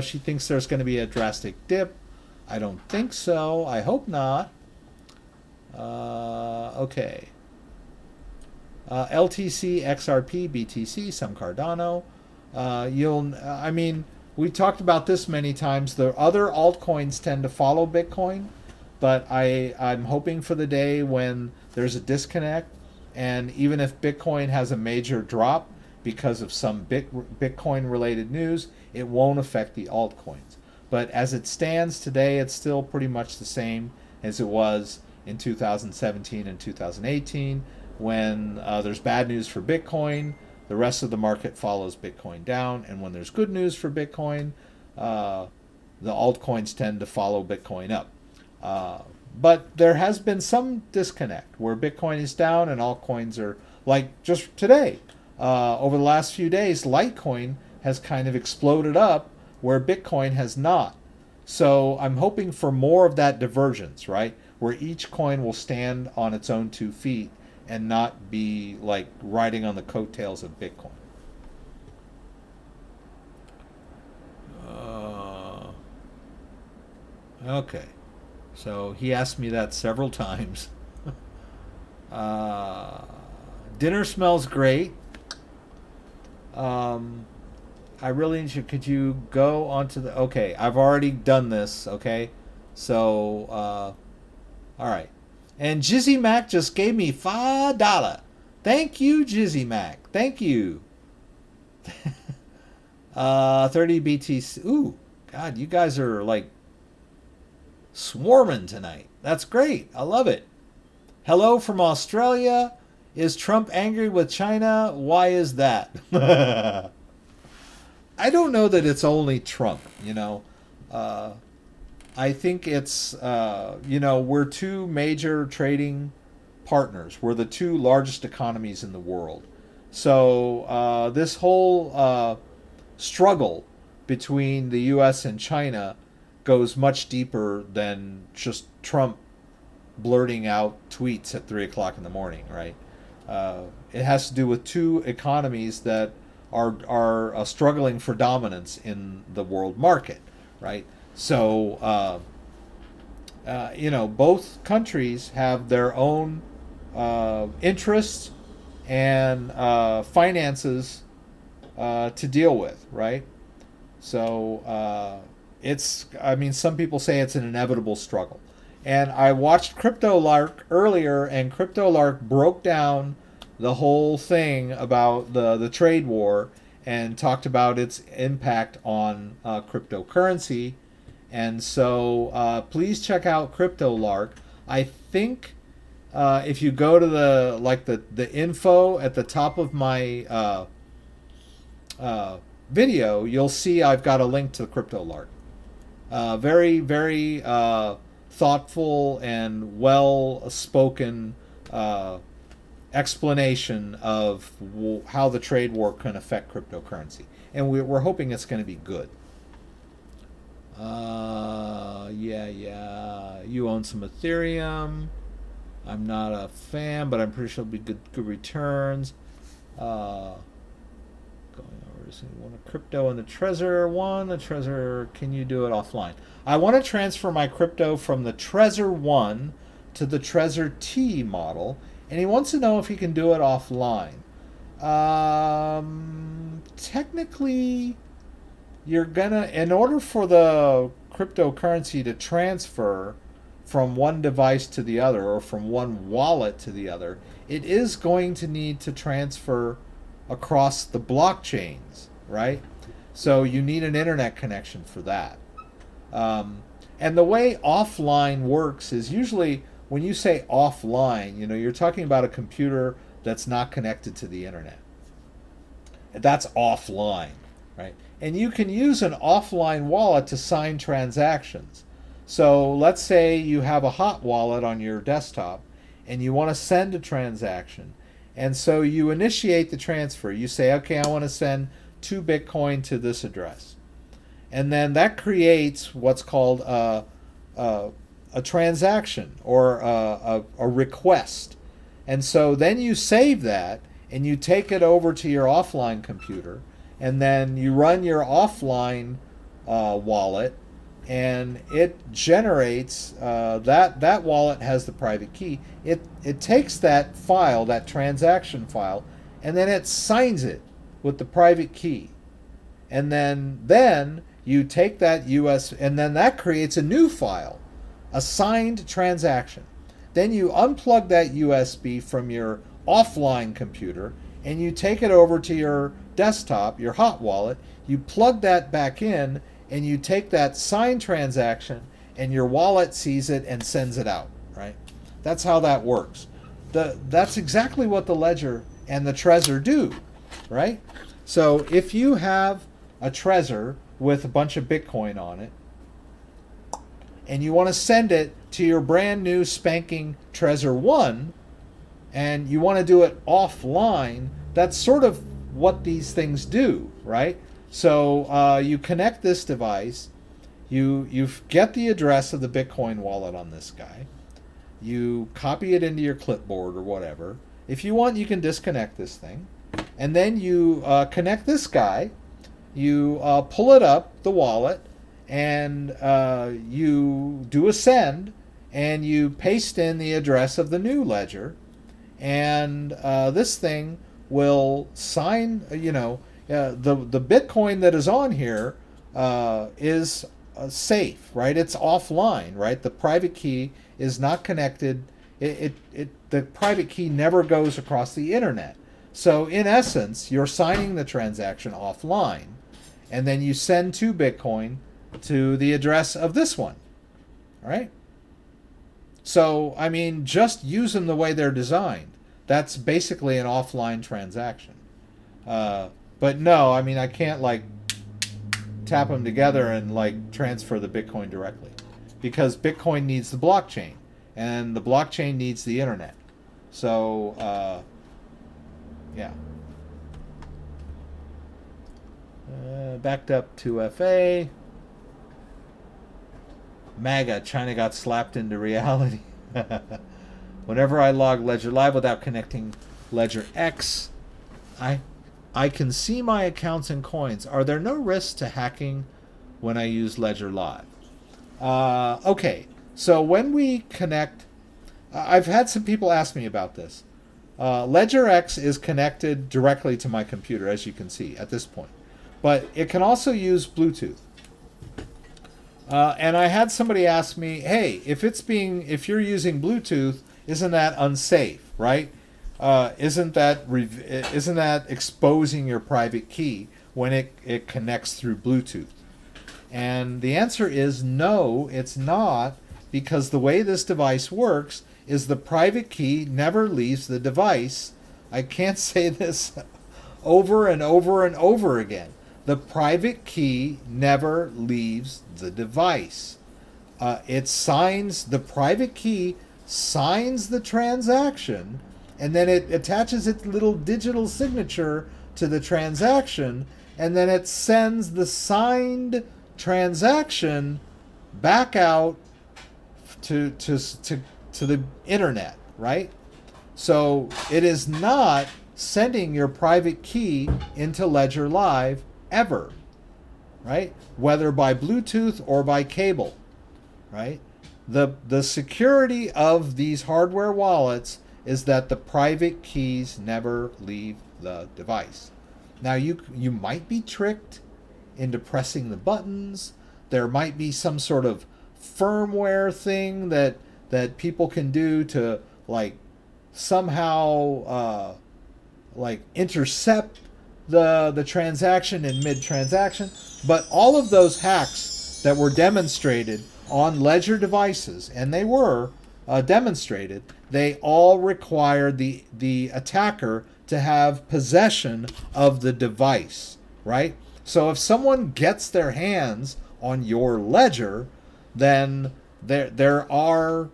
she thinks there's going to be a drastic dip. I don't think so. I hope not. Okay. LTC, XRP, BTC, some Cardano. We talked about this many times. The other altcoins tend to follow Bitcoin, but I'm hoping for the day when there's a disconnect, and even if Bitcoin has a major drop because of some Bitcoin-related news, it won't affect the altcoins. But as it stands today, it's still pretty much the same as it was in 2017 and 2018. When there's bad news for Bitcoin, the rest of the market follows Bitcoin down. And when there's good news for Bitcoin, the altcoins tend to follow Bitcoin up. But there has been some disconnect where Bitcoin is down and altcoins are, like just today. Over the last few days, Litecoin has kind of exploded up where Bitcoin has not. So I'm hoping for more of that divergence, right? Where each coin will stand on its own 2 feet and not be like riding on the coattails of Bitcoin. Okay. So he asked me that several times. Dinner smells great. I really need you. Could you go onto the... Okay, I've already done this, okay? So, all right. And Jizzy Mac just gave me $5. Thank you, Jizzy Mac. Thank you. 30 BTC. Ooh, God, you guys are like swarming tonight. That's great. I love it. Hello from Australia. Is Trump angry with China? Why is that? I don't know that it's only Trump, you know. I think it's, you know, we're two major trading partners. We're the two largest economies in the world. So this whole struggle between the U.S. and China goes much deeper than just Trump blurting out tweets at 3 o'clock in the morning, right? It has to do with two economies that are struggling for dominance in the world market, right? So, you know, both countries have their own interests and finances to deal with, right? So it's, I mean, some people say it's an inevitable struggle. And I watched Cryptolark earlier, and Cryptolark broke down the whole thing about the trade war and talked about its impact on cryptocurrency. And so please check out Cryptolark. I think if you go to the info at the top of my video, you'll see I've got a link to Cryptolark. Very, very thoughtful and well-spoken explanation of how the trade war can affect cryptocurrency. And we're hoping it's going to be good. Yeah. You own some Ethereum. I'm not a fan, but I'm pretty sure it'll be good returns. Going over to one of crypto and the Trezor one. The Trezor, can you do it offline? I want to transfer my crypto from the Trezor 1 to the Trezor T model, and he wants to know if he can do it offline. Technically, you're gonna, in order for the cryptocurrency to transfer from one device to the other or from one wallet to the other, it is going to need to transfer across the blockchains, right? So you need an internet connection for that. And the way offline works is usually when you say offline, you know, you're talking about a computer that's not connected to the internet. That's offline, right? And you can use an offline wallet to sign transactions. So let's say you have a hot wallet on your desktop and you want to send a transaction. And so you initiate the transfer. You say, okay, I want to send 2 Bitcoin to this address. And then that creates what's called a transaction or a request. And so then you save that and you take it over to your offline computer, and then you run your offline wallet, and it generates that wallet has the private key. It takes that file, that transaction file, and then it signs it with the private key. And then you take that US, and then that creates a new file, a signed transaction. Then you unplug that USB from your offline computer, and you take it over to your desktop, your hot wallet. You plug that back in, and you take that signed transaction, and your wallet sees it and sends it out, right? That's how that works. That's exactly what the Ledger and the Trezor do, right? So if you have a Trezor with a bunch of Bitcoin on it, and you want to send it to your brand new spanking Trezor 1, and you want to do it offline, that's sort of what these things do, right? So you connect this device, you get the address of the Bitcoin wallet on this guy, you copy it into your clipboard or whatever. If you want, you can disconnect this thing, and then you connect this guy, you pull it up, the wallet, and you do a send, and you paste in the address of the new ledger, and this thing will sign, you know, the Bitcoin that is on here is safe, right? It's offline, right? The private key is not connected. The private key never goes across the internet. So in essence, you're signing the transaction offline, and then you send 2 Bitcoin to the address of this one, all right? So, I mean, just use them the way they're designed. that's basically an offline transaction. But no, I mean, I can't like tap them together and like transfer the Bitcoin directly, because Bitcoin needs the blockchain, and the blockchain needs the internet. So yeah. Backed up to FA. MAGA, China got slapped into reality. Whenever I log Ledger Live without connecting Ledger X, I can see my accounts and coins. Are there no risks to hacking when I use Ledger Live? Okay, so when we connect, I've had some people ask me about this. Ledger X is connected directly to my computer, as you can see at this point. But it can also use Bluetooth. And I had somebody ask me, hey, if you're using Bluetooth, isn't that unsafe, right? Isn't that exposing your private key when it connects through Bluetooth? And the answer is no, it's not, because the way this device works is the private key never leaves the device. I can't say this over and over and over again. The private key never leaves the device. The private key signs the transaction, and then it attaches its little digital signature to the transaction, and then it sends the signed transaction back out to the internet, right? So it is not sending your private key into Ledger Live ever, right? Whether by Bluetooth or by cable, right? The security of these hardware wallets is that the private keys never leave the device. Now you might be tricked into pressing the buttons. There might be some sort of firmware thing that people can do to like somehow like intercept the transaction in mid-transaction. But all of those hacks that were demonstrated on Ledger devices, and they were demonstrated, they all required the attacker to have possession of the device, right? So if someone gets their hands on your ledger, then there are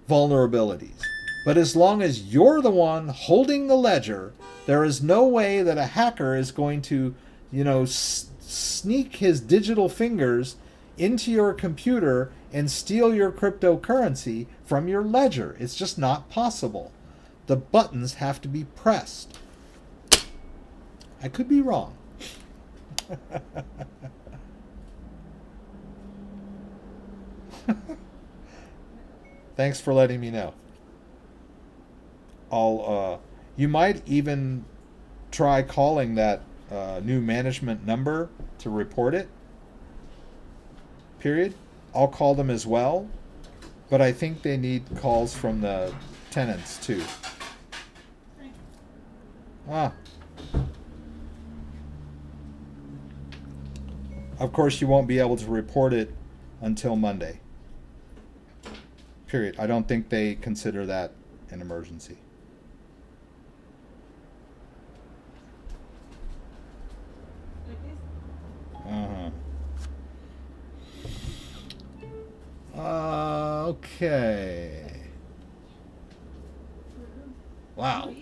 vulnerabilities. But as long as you're the one holding the ledger, there is no way that a hacker is going to, sneak his digital fingers into your computer and steal your cryptocurrency from your ledger. It's just not possible. The buttons have to be pressed. I could be wrong. Thanks for letting me know. You might even try calling that new management number to report it. Period. I'll call them as well, but I think they need calls from the tenants too. Of course, you won't be able to report it until Monday. Period. I don't think they consider that an emergency. Okay. Wow.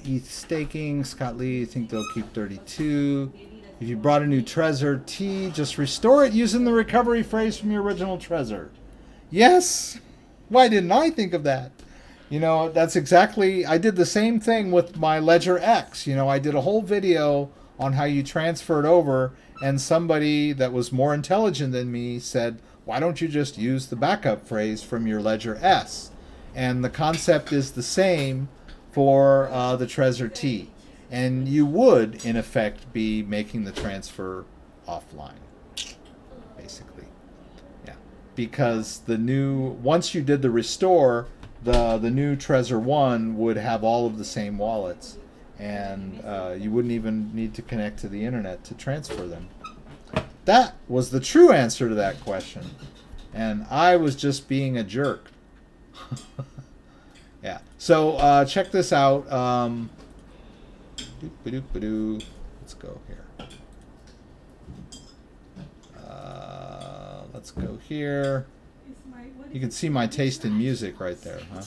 ETH staking. Scott Lee, think they'll keep 32. If you brought a new Trezor T, just restore it using the recovery phrase from your original Trezor. Yes. Why didn't I think of that? That's exactly, I did the same thing with my Ledger X. I did a whole video on how you transfer it over, and somebody that was more intelligent than me said, why don't you just use the backup phrase from your Ledger S? And the concept is the same for the Trezor T. And you would, in effect, be making the transfer offline, basically. Yeah. Because once you did the restore, the new Trezor 1 would have all of the same wallets, and you wouldn't even need to connect to the internet to transfer them. That was the true answer to that question, and I was just being a jerk. Yeah. So check this out. Let's go here. Let's go here. You can see my taste in music right there, huh?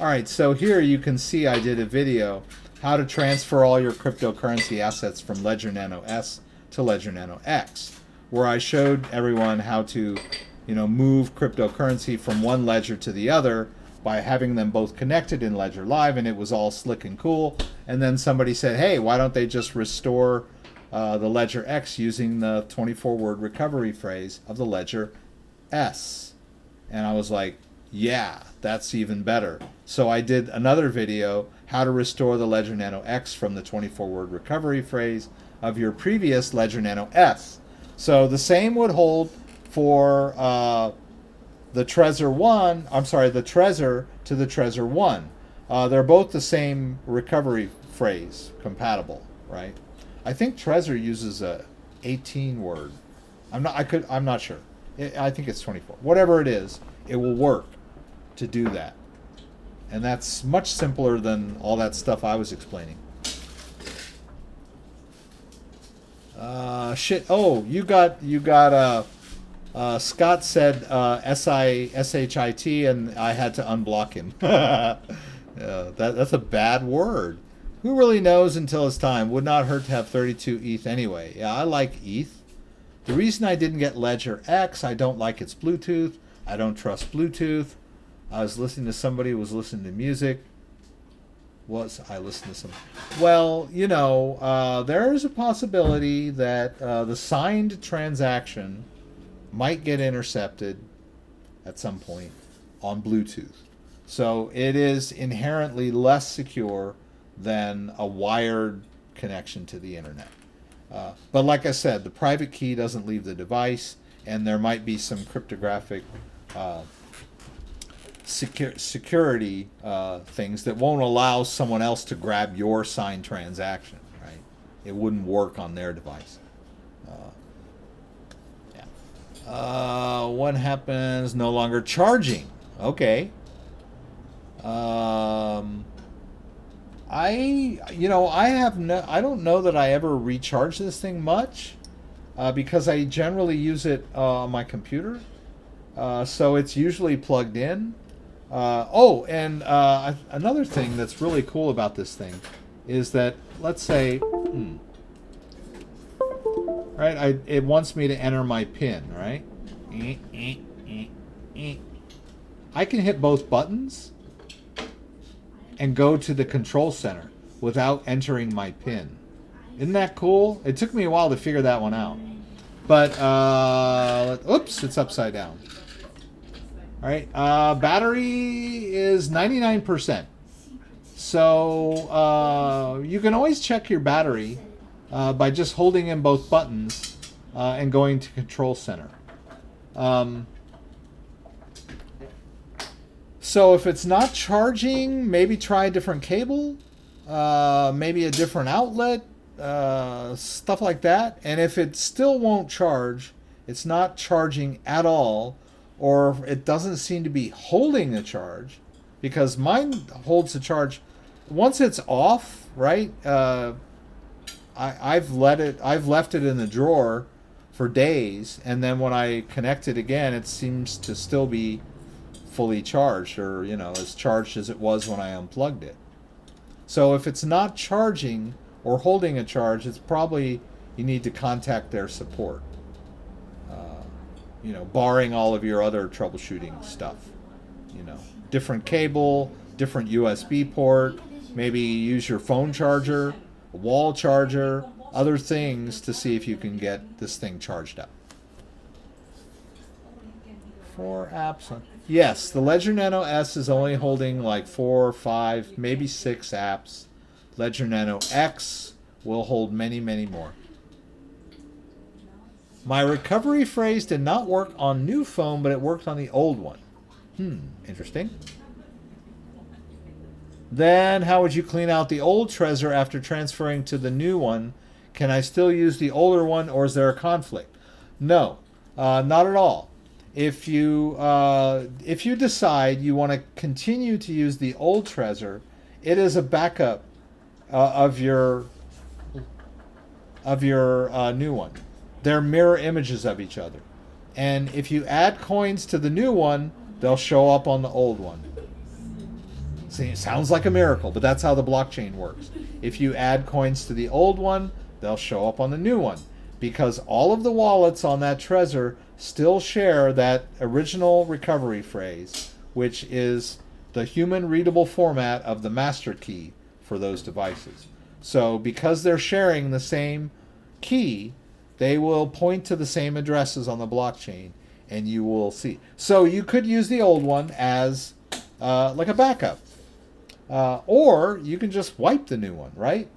All right, so here you can see I did a video how to transfer all your cryptocurrency assets from Ledger Nano S to Ledger Nano X, where I showed everyone how to, move cryptocurrency from one ledger to the other by having them both connected in Ledger Live, and it was all slick and cool. And then somebody said, hey, why don't they just restore the Ledger X using the 24-word recovery phrase of the Ledger S? And I was like, yeah, that's even better. So I did another video, how to restore the Ledger Nano X from the 24-word recovery phrase of your previous Ledger Nano S. So the same would hold for the Trezor 1, the Trezor to the Trezor 1. They're both the same recovery phrase, compatible, right? I think Trezor uses a 18-word. I'm not sure. I think it's 24. Whatever it is, it will work to do that. And that's much simpler than all that stuff I was explaining. Shit. Oh, you got Scott said SISHIT and I had to unblock him. That's a bad word. Who really knows until it's time? Would not hurt to have 32 ETH anyway. Yeah, I like ETH. The reason I didn't get Ledger X, I don't like its Bluetooth. I don't trust Bluetooth. I was listening to somebody who was listening to music. Well, there is a possibility that the signed transaction might get intercepted at some point on Bluetooth. So it is inherently less secure than a wired connection to the internet. But like I said, the private key doesn't leave the device, and there might be some cryptographic security things that won't allow someone else to grab your signed transaction, right? It wouldn't work on their device. What happens? No longer charging. Okay. I don't know that I ever recharge this thing much because I generally use it on my computer. So it's usually plugged in. Another thing that's really cool about this thing is that, let's say, right, it wants me to enter my PIN, right? I can hit both buttons and go to the control center without entering my PIN. Isn't that cool? It took me a while to figure that one out. But, oops, it's upside down. All right, battery is 99%. So you can always check your battery by just holding in both buttons and going to Control Center. So if it's not charging, maybe try a different cable, maybe a different outlet, stuff like that. And if it still won't charge, it's not charging at all, or it doesn't seem to be holding a charge, because mine holds the charge once it's off, right? I've left it in the drawer for days, and then when I connect it again, it seems to still be fully charged, or as charged as it was when I unplugged it. So if it's not charging or holding a charge, it's probably you need to contact their support. Barring all of your other troubleshooting stuff. Different cable, different USB port, maybe use your phone charger, a wall charger, other things to see if you can get this thing charged up. 4 apps. Yes, the Ledger Nano S is only holding like 4 or 5, maybe 6 apps. Ledger Nano X will hold many, many more. My recovery phrase did not work on new phone, but it worked on the old one. Interesting. Then how would you clean out the old Trezor after transferring to the new one? Can I still use the older one, or is there a conflict? No, not at all. If you decide you want to continue to use the old Trezor, it is a backup of your new one. They're mirror images of each other. And if you add coins to the new one, they'll show up on the old one. See, it sounds like a miracle, but that's how the blockchain works. If you add coins to the old one, they'll show up on the new one. Because all of the wallets on that Trezor still share that original recovery phrase, which is the human readable format of the master key for those devices. So because they're sharing the same key, they will point to the same addresses on the blockchain, and you will see. So you could use the old one as like a backup. Or you can just wipe the new one, right?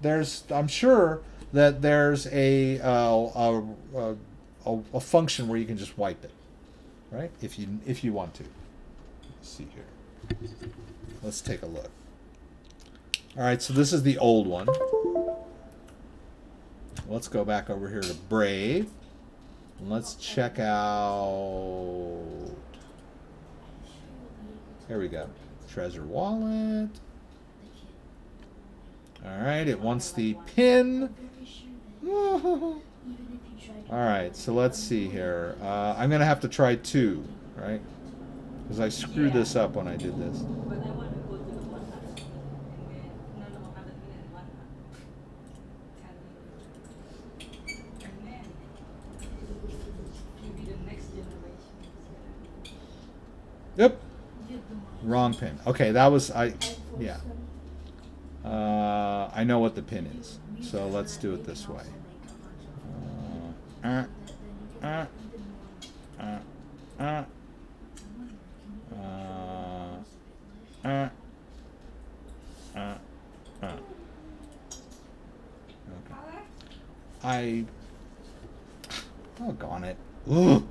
I'm sure that there's a function where you can just wipe it, right? If you want to. Let's see here. Let's take a look. All right, so this is the old one. Let's go back over here to Brave. And let's check out. Here we go. Trezor wallet. All right, it wants the PIN. All right, so let's see here. I'm going to have to try 2, right? Because I screwed this up when I did this. Yep. Wrong pin. Okay, that was yeah. I know what the pin is, so let's do it this way. Okay. Doggone it. Ugh.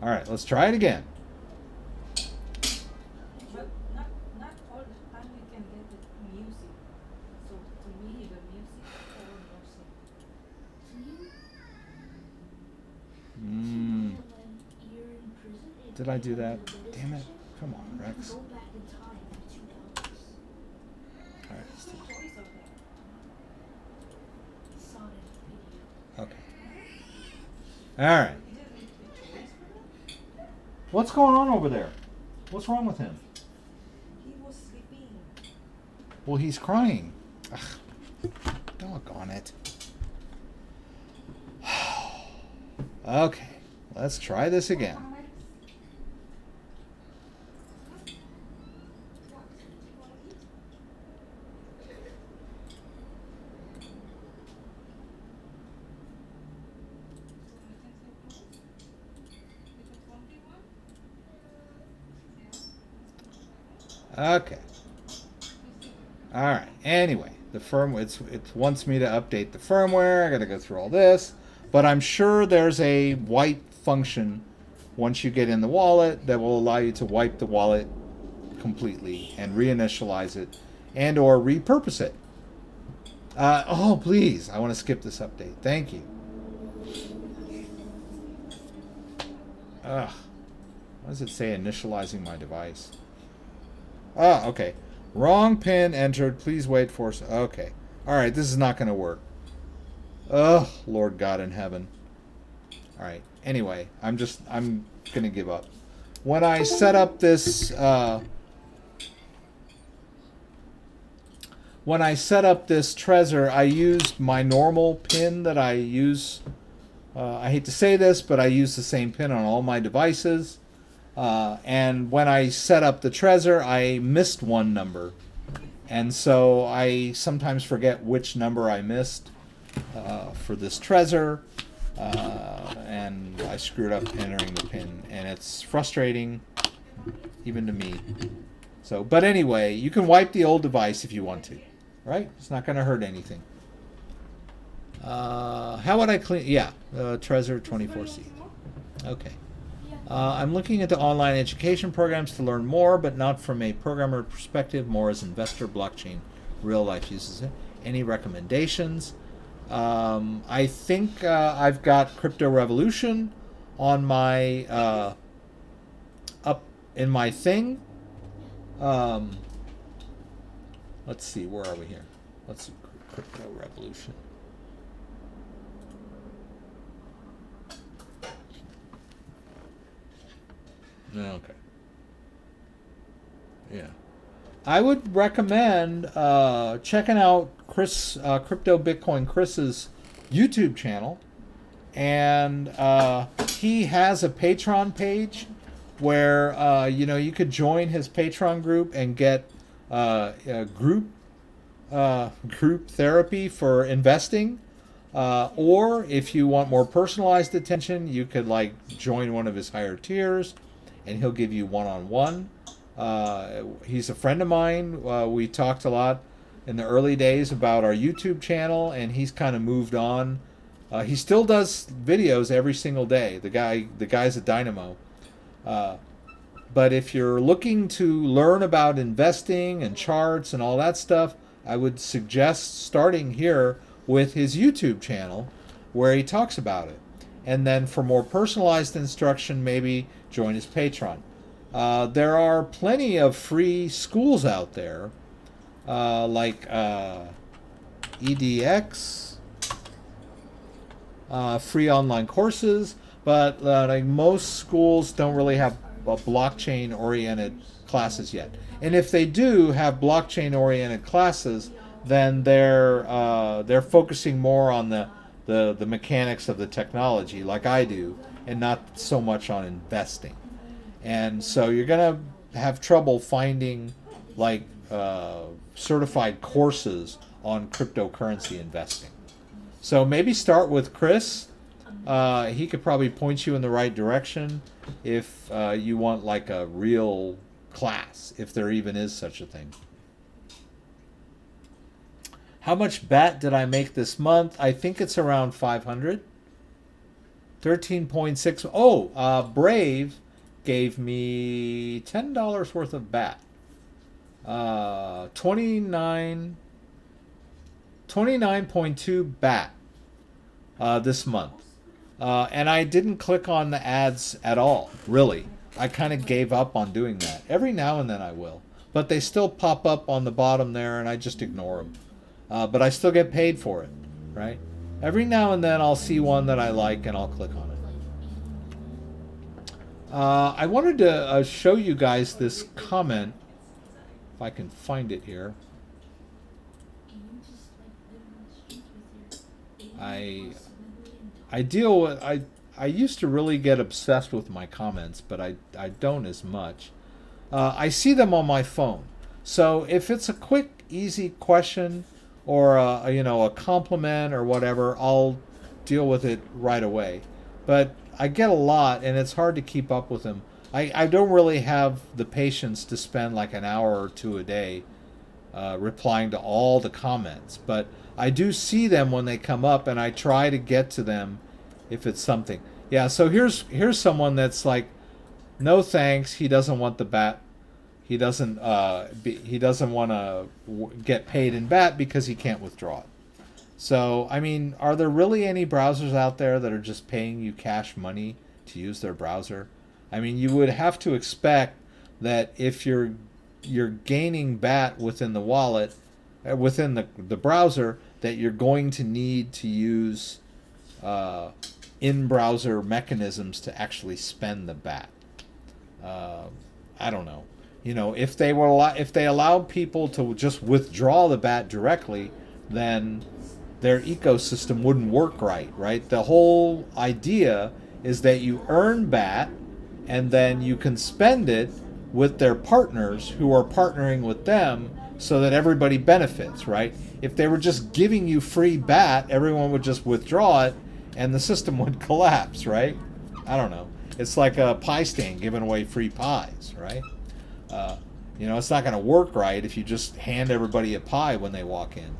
All right, let's try it again. Did I do that? Damn it. Come on, Rex. All right, let's do it. Okay. All right. What's going on over there? What's wrong with him? He was sleeping. Well, he's crying. Ugh. Doggone it. Okay, let's try this again. Okay. All right. Anyway, the it wants me to update the firmware. I got to go through all this, but I'm sure there's a wipe function once you get in the wallet that will allow you to wipe the wallet completely and reinitialize it and or repurpose it. Oh, please. I want to skip this update. Thank you. Ugh. Why does it say initializing my device? Oh, okay. Wrong pin entered. Please wait for... Okay. All right, this is not going to work. Ugh, Lord God in heaven. All right. Anyway, I'm going to give up. When I set up this... when I set up this Trezor, I used my normal pin that I use. I hate to say this, but I use the same pin on all my devices. And when I set up the Trezor, I missed one number. And so I sometimes forget which number I missed for this Trezor. And I screwed up entering the pin. And it's frustrating, even to me. So, but anyway, you can wipe the old device if you want to. Right? It's not going to hurt anything. How would I clean? Yeah, Trezor 24C. Okay. I'm looking into online education programs to learn more, but not from a programmer perspective, more as investor, blockchain, real life uses it. Any recommendations? I think I've got Crypto Revolution on my up in my thing. Let's see, where are we here? Let's see, Crypto Revolution. Okay. Yeah. I would recommend checking out Crypto Bitcoin Chris's YouTube channel. And he has a Patreon page where you could join his Patreon group and get group therapy for investing. Or if you want more personalized attention, you could join one of his higher tiers, and he'll give you one-on-one. He's a friend of mine. We talked a lot in the early days about our YouTube channel, and he's kind of moved on. He still does videos every single day. The guy's a dynamo. But if you're looking to learn about investing and charts and all that stuff, I would suggest starting here with his YouTube channel where he talks about it. And then for more personalized instruction, maybe join his Patreon. There are plenty of free schools out there, like EDX, free online courses, but most schools don't really have blockchain-oriented classes yet. And if they do have blockchain-oriented classes, then they're focusing more on the mechanics of the technology, like I do, and not so much on investing. And so you're gonna have trouble finding certified courses on cryptocurrency investing. So maybe start with Chris. He could probably point you in the right direction if you want a real class, if there even is such a thing. How much BAT did I make this month? I think it's around 500. 13.6. Oh, Brave gave me $10 worth of BAT. 29.2 BAT this month. And I didn't click on the ads at all, really. I kind of gave up on doing that. Every now and then I will. But they still pop up on the bottom there, and I just ignore them. But I still get paid for it, right? Every now and then I'll see one that I like, and I'll click on it. I wanted to show you guys this comment, if I can find it here. I deal with, I used to really get obsessed with my comments, but I don't as much. I see them on my phone. So if it's a quick, easy question or a compliment or whatever, I'll deal with it right away. But I get a lot, and it's hard to keep up with them. I don't really have the patience to spend an hour or two a day replying to all the comments, but I do see them when they come up, and I try to get to them if it's something. Yeah, so here's someone that's no thanks. He doesn't want the BAT. He doesn't want to get paid in BAT because he can't withdraw it. So, I mean, are there really any browsers out there that are just paying you cash money to use their browser? I mean, you would have to expect that if you're gaining BAT within the wallet, within the browser, that you're going to need to use in-browser mechanisms to actually spend the BAT. I don't know. If they allowed people to just withdraw the BAT directly, then their ecosystem wouldn't work right? The whole idea is that you earn BAT, and then you can spend it with their partners who are partnering with them, so that everybody benefits, right? If they were just giving you free BAT, everyone would just withdraw it, and the system would collapse, right? I don't know. It's like a pie stand giving away free pies, right? It's not going to work right if you just hand everybody a pie when they walk in.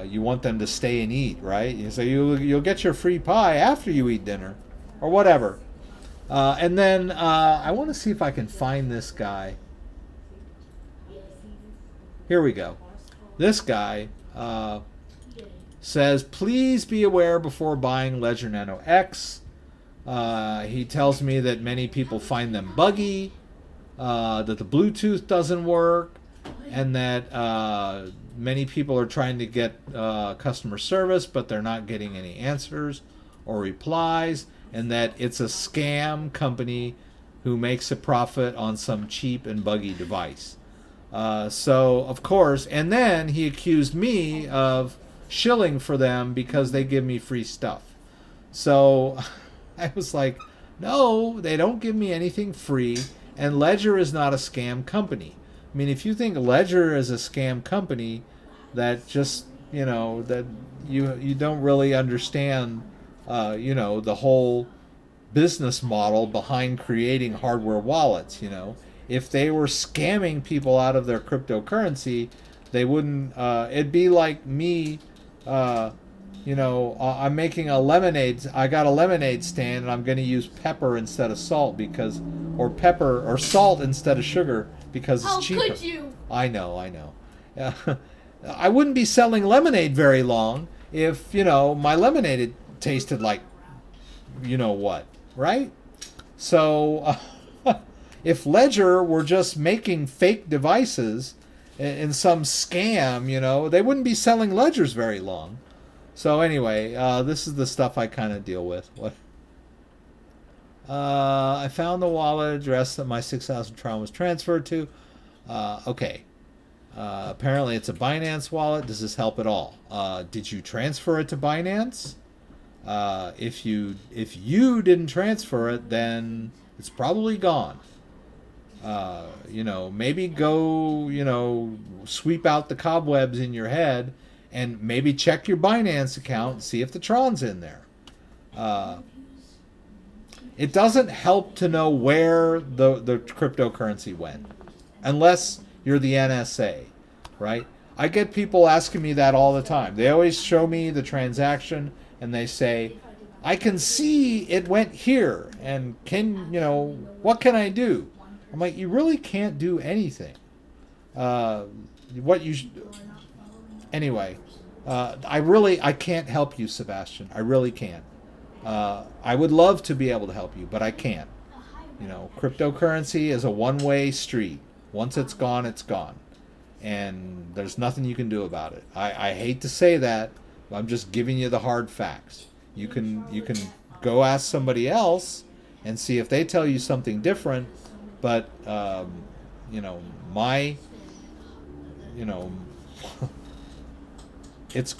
You want them to stay and eat, right? So you'll get your free pie after you eat dinner, or whatever. And then I want to see if I can find this guy. Here we go. This guy says, please be aware before buying Ledger Nano X. He tells me that many people find them buggy, that the Bluetooth doesn't work, and that many people are trying to get customer service, but they're not getting any answers or replies, and that it's a scam company who makes a profit on some cheap and buggy device. So, of course, and then he accused me of shilling for them because they give me free stuff. So I was like, no, they don't give me anything free, and Ledger is not a scam company. I mean, if you think Ledger is a scam company, that just, that you don't really understand, the whole business model behind creating hardware wallets. If they were scamming people out of their cryptocurrency, they wouldn't. It'd be like me. I'm making a lemonade. I got a lemonade stand, and I'm going to use pepper instead of salt or pepper or salt instead of sugar because it's cheaper. How could you? I know. I wouldn't be selling lemonade very long if my lemonade tasted like what, right? So if Ledger were just making fake devices in some scam, they wouldn't be selling ledgers very long. So anyway, this is the stuff I kind of deal with. What? I found the wallet address that my 6,000 Tron was transferred to. Okay. Apparently it's a Binance wallet. Does this help at all? Did you transfer it to Binance? If you didn't transfer it, then it's probably gone. Maybe go, sweep out the cobwebs in your head and maybe check your Binance account, see if the Tron's in there. It doesn't help to know where the cryptocurrency went, unless you're the NSA, right? I get people asking me that all the time. They always show me the transaction and they say, I can see it went here, and what can I do? I'm like, you really can't do anything. Anyway, I can't help you, Sebastian. I really can't. I would love to be able to help you, but I can't. Cryptocurrency is a one-way street. Once it's gone, it's gone. And there's nothing you can do about it. I hate to say that, but I'm just giving you the hard facts. You can go ask somebody else and see if they tell you something different, but it's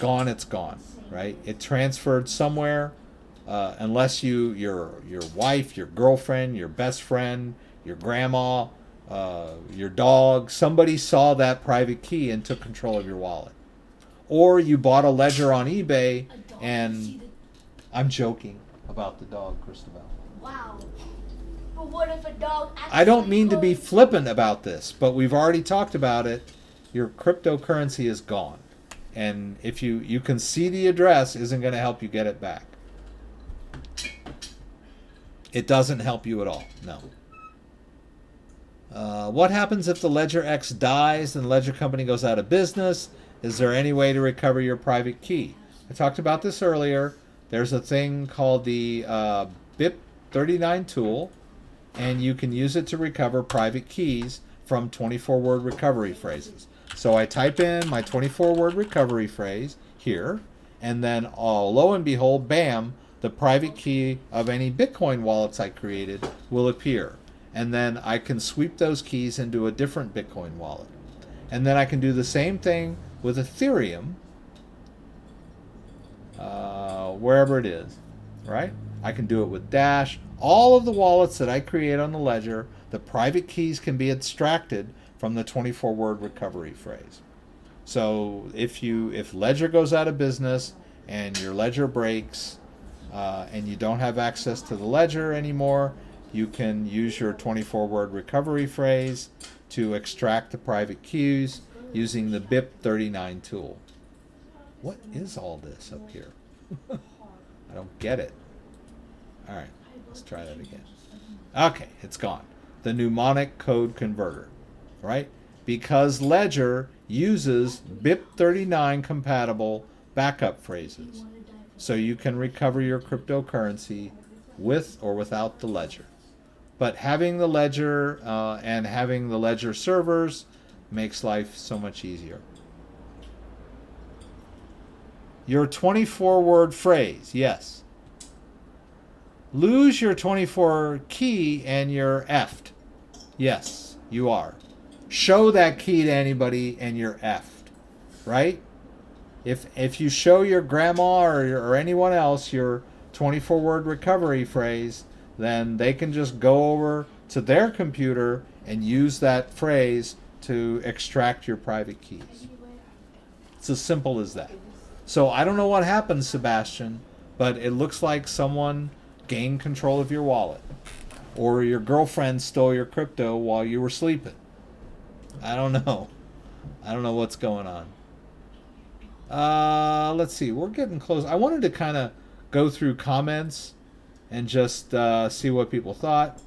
gone, right? It transferred somewhere, unless your wife, your girlfriend, your best friend, your grandma, your dog, somebody saw that private key and took control of your wallet. Or you bought a ledger on eBay, and I'm joking about the dog, Christabel. Wow. But what if a dog actually I don't mean to be flippant about this, but we've already talked about it. Your cryptocurrency is gone. And if you can see the address isn't going to help you get it back. It doesn't help you at all. No. What happens if the Ledger X dies and the Ledger company goes out of business? Is there any way to recover your private key? I talked about this earlier. There's a thing called the Btt 39 tool, and you can use it to recover private keys from 24-word recovery phrases. So I type in my 24-word recovery phrase here, and then lo and behold, bam, the private key of any Bitcoin wallets I created will appear. And then I can sweep those keys into a different Bitcoin wallet. And then I can do the same thing with Ethereum, wherever it is, right? I can do it with Dash. All of the wallets that I create on the Ledger, the private keys can be extracted from the 24-word recovery phrase. So if Ledger goes out of business and your Ledger breaks and you don't have access to the Ledger anymore, you can use your 24-word recovery phrase to extract the private keys using the Btt 39 tool. What is all this up here? I don't get it. All right, let's try that again. Okay, it's gone. The mnemonic code converter, right? Because Ledger uses BIP39 compatible backup phrases. So you can recover your cryptocurrency with or without the Ledger. But having the Ledger and having the Ledger servers makes life so much easier. Your 24-word phrase, yes. Lose your 24 key and you're effed. Yes, you are. Show that key to anybody and you're effed, right? If you show your grandma or anyone else your 24-word recovery phrase, then they can just go over to their computer and use that phrase to extract your private keys. It's as simple as that. So I don't know what happened, Sebastian, but it looks like someone gained control of your wallet, or your girlfriend stole your crypto while you were sleeping. I don't know. I don't know what's going on. Let's see. We're getting close. I wanted to kind of go through comments and just see what people thought.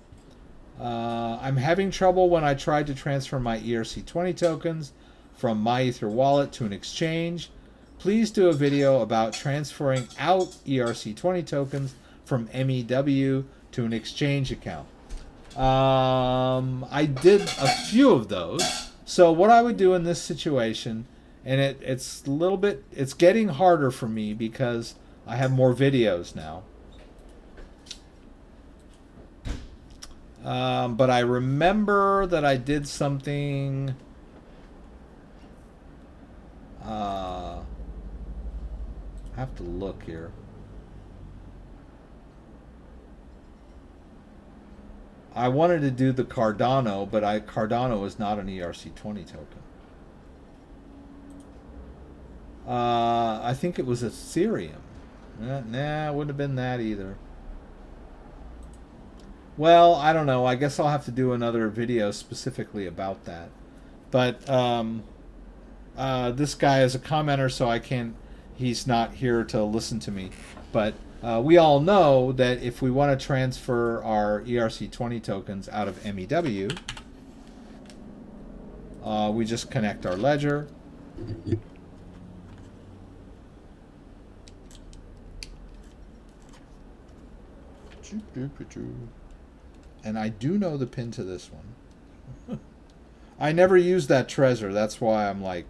I'm having trouble when I tried to transfer my ERC20 tokens from my Ether wallet to an exchange. Please do a video about transferring out ERC20 tokens from MEW to an exchange account. I did a few of those. So what I would do in this situation, and it's a little bit, it's getting harder for me because I have more videos now. But I remember that I did something. I have to look here. I wanted to do the Cardano, but Cardano is not an ERC20 token. I think it was Ethereum. Nah, it wouldn't have been that either. Well, I don't know. I guess I'll have to do another video specifically about that. But this guy is a commenter, so I can't. He's not here to listen to me. But we all know that if we want to transfer our ERC20 tokens out of MEW, we just connect our ledger. And I do know the pin to this one. I never used that Trezor. That's why I'm like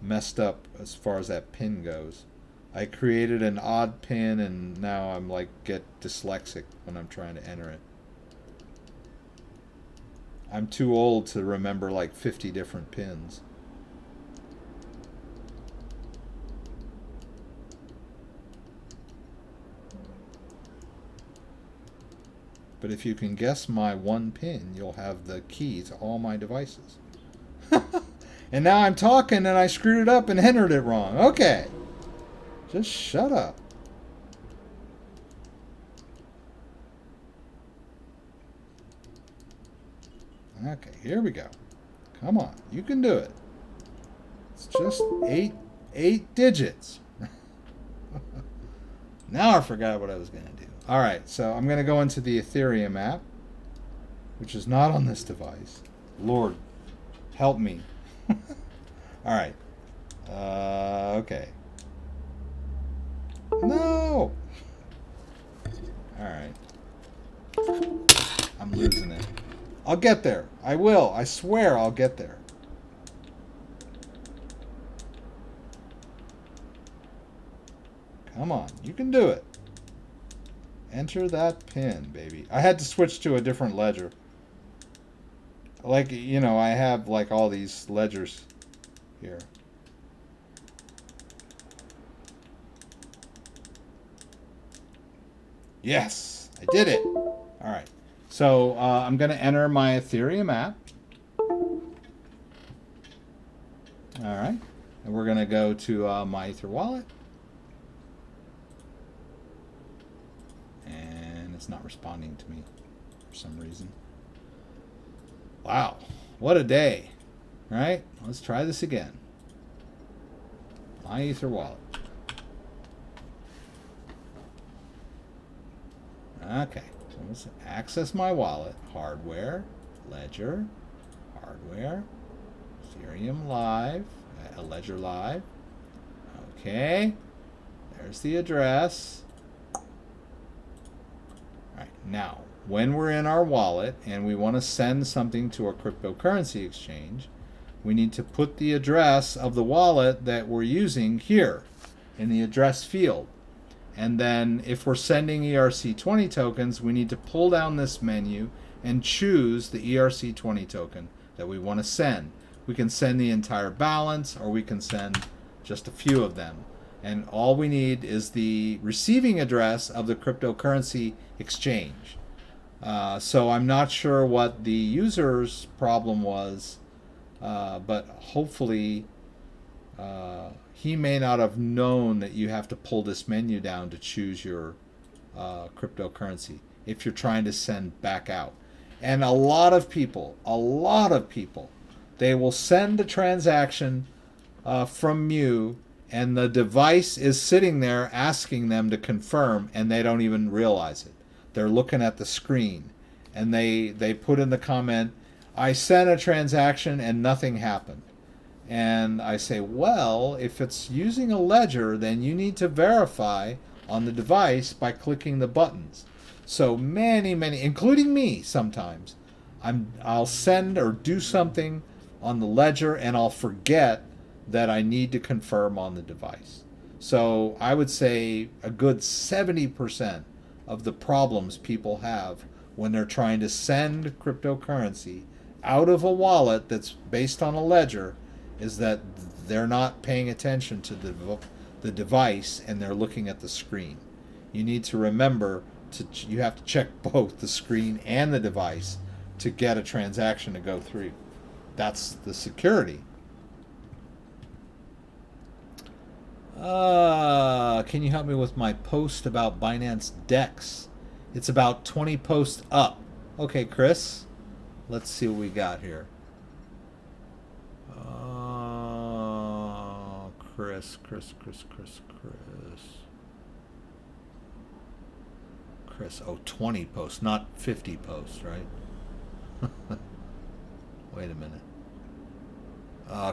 messed up as far as that pin goes. I created an odd pin and now I'm like get dyslexic when I'm trying to enter it. I'm too old to remember like 50 different pins. But if you can guess my one pin, you'll have the key to all my devices. And now I'm talking and I screwed it up and entered it wrong. Okay. Just shut up. Okay, here we go. Come on, you can do it. It's just eight digits. Now I forgot what I was going to do. All right, so I'm going to go into the Ethereum app, which is not on this device. Lord, help me. All right. Okay. No. All right. I'm losing it. I'll get there. I will. I swear I'll get there. Come on. You can do it. Enter that pin, baby. I had to switch to a different ledger. Like, you know, I have like all these ledgers here. Yes, I did it. All right. So I'm going to enter my Ethereum app. All right. And we're going to go to my Ether wallet. And it's not responding to me for some reason. Wow. What a day. All right. Let's try this again. My Ether wallet. Okay. So let's access my wallet. Hardware, Ledger, hardware, Ethereum Live, Ledger Live. Okay, there's the address. All right, now when we're in our wallet and we want to send something to a cryptocurrency exchange, we need to put the address of the wallet that we're using here in the address field. And then if we're sending ERC20 tokens, we need to pull down this menu and choose the ERC20 token that we want to send. We can send the entire balance, or we can send just a few of them. And all we need is the receiving address of the cryptocurrency exchange. So I'm not sure what the user's problem was, but hopefully he may not have known that you have to pull this menu down to choose your cryptocurrency if you're trying to send back out. And a lot of people, they will send the transaction from you, and the device is sitting there asking them to confirm, and they don't even realize it. They're looking at the screen, and they put in the comment, I sent a transaction and nothing happened. And I say, well, if it's using a ledger, then you need to verify on the device by clicking the buttons. So many, including me sometimes, I'll send or do something on the ledger and I'll forget that I need to confirm on the device. So I would say a good 70% of the problems people have when they're trying to send cryptocurrency out of a wallet that's based on a ledger is that they're not paying attention to the device and they're looking at the screen. You need to remember you have to check both the screen and the device to get a transaction to go through. That's the security. Can you help me with my post about Binance DEX? It's about 20 posts up. Okay, Chris. Let's see what we got here. Chris. Oh, 20 posts, not 50 posts, right? Wait a minute.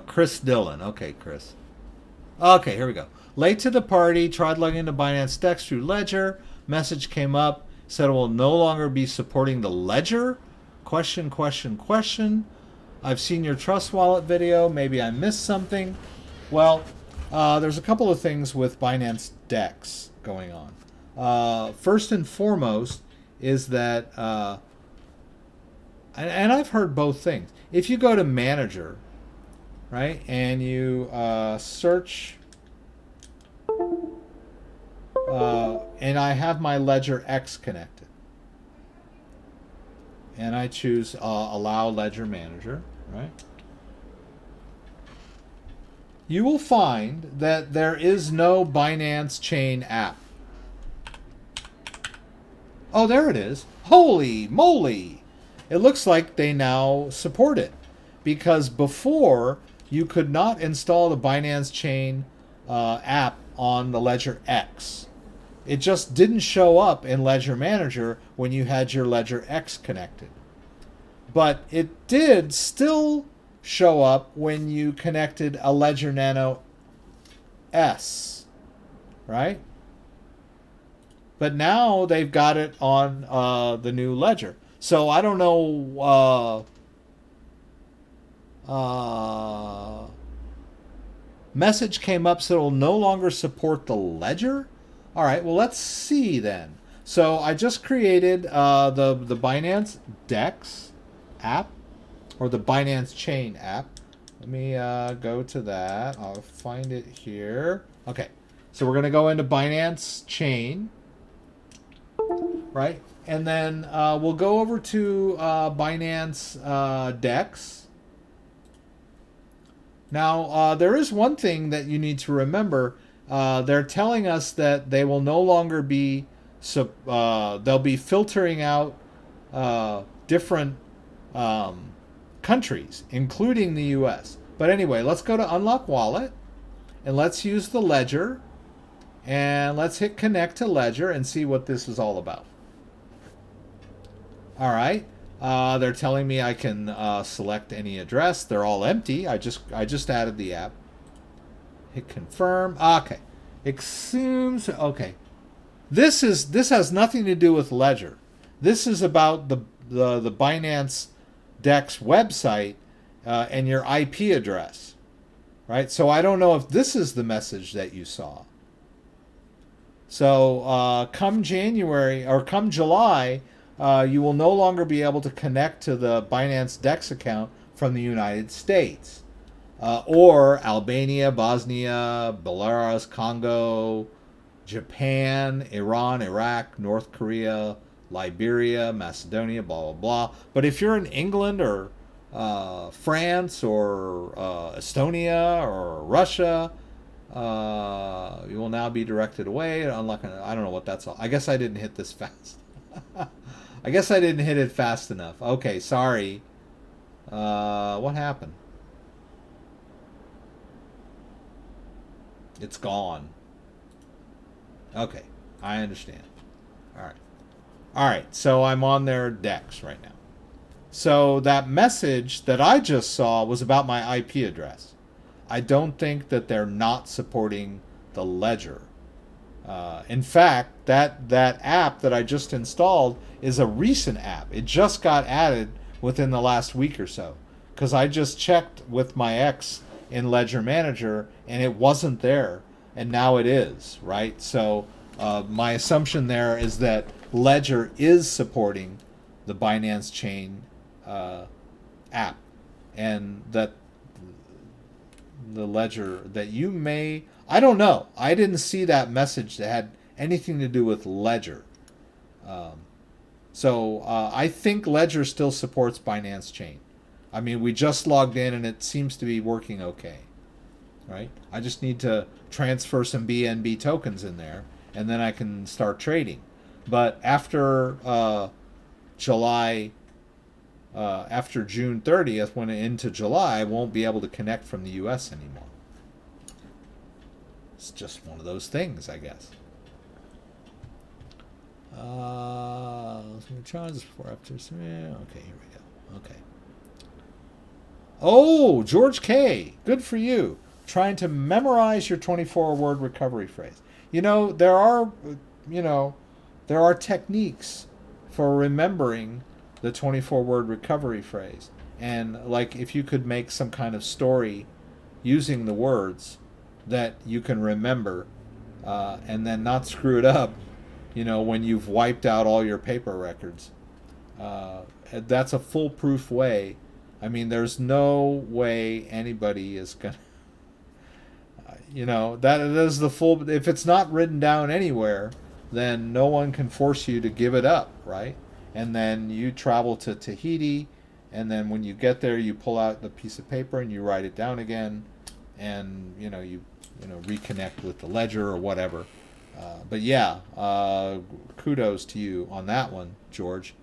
Chris Dillon. Okay, Chris. Okay, here we go. Late to the party, tried logging into Binance DEX through Ledger. Message came up, said it will no longer be supporting the Ledger? Question. I've seen your Trust Wallet video. Maybe I missed something. Well, there's a couple of things with Binance DEX going on. First and foremost is that, and I've heard both things. If you go to Manager, right, and you search, and I have my Ledger X connected, and I choose Allow Ledger Manager, right? You will find that there is no Binance Chain app. Oh, there it is. Holy moly! It looks like they now support it, because before you could not install the Binance Chain app on the Ledger X. It just didn't show up in Ledger Manager when you had your Ledger X connected. But it did still show up when you connected a Ledger Nano S, right? But now they've got it on the new Ledger. So I don't know. Message came up, so it'll no longer support the Ledger. All right, well, let's see then. So I just created the Binance DEX app, or the Binance Chain app. Let me go to that. I'll find it here. Okay, so we're going to go into Binance Chain, right? And then we'll go over to Binance DEX. Now, there is one thing that you need to remember. They're telling us that they will no longer be, they'll be filtering out different countries, including the US. But anyway, let's go to Unlock Wallet, and let's use the Ledger, and let's hit Connect to Ledger and see what this is all about. All right. They're telling me I can select any address. They're all empty. I just added the app. Hit confirm. Okay. Assumes. Okay. This has nothing to do with Ledger. This is about the Binance Dex website and your IP address, right? So I don't know if this is the message that you saw. So come January or come July, you will no longer be able to connect to the Binance Dex account from the United States or Albania, Bosnia, Belarus, Congo, Japan, Iran, Iraq, North Korea, Liberia, Macedonia, blah, blah, blah. But if you're in England or France or Estonia or Russia, you will now be directed away. Unlock. I don't know what that's all. I guess I didn't hit this fast. I guess I didn't hit it fast enough. Okay, sorry. What happened? It's gone. Okay, I understand. All right. All right, so I'm on their Dex right now. So that message that I just saw was about my IP address. I don't think that they're not supporting the Ledger. In fact, that app that I just installed is a recent app. It just got added within the last week or so, because I just checked with my ex in Ledger Manager and it wasn't there, and now it is, right? So my assumption there is that Ledger is supporting the Binance Chain app, and that the Ledger that you may, I don't know, I didn't see that message that had anything to do with Ledger. So I think Ledger still supports Binance Chain. I mean, we just logged in and it seems to be working okay, right? I just need to transfer some BNB tokens in there and then I can start trading. But after after June 30th, when into July, I won't be able to connect from the US anymore. It's just one of those things, I guess. Charges before after. Okay, here we go. Okay. Oh, George K. Good for you. Trying to memorize your 24-word recovery phrase. There are techniques for remembering the 24-word recovery phrase. And like if you could make some kind of story using the words that you can remember and then not screw it up, when you've wiped out all your paper records. That's a foolproof way. I mean, there's no way anybody is going to, that is the full, if it's not written down anywhere, then no one can force you to give it up, right? And then you travel to Tahiti, and then when you get there, you pull out the piece of paper and you write it down again, and you reconnect with the ledger or whatever. But yeah, kudos to you on that one, George.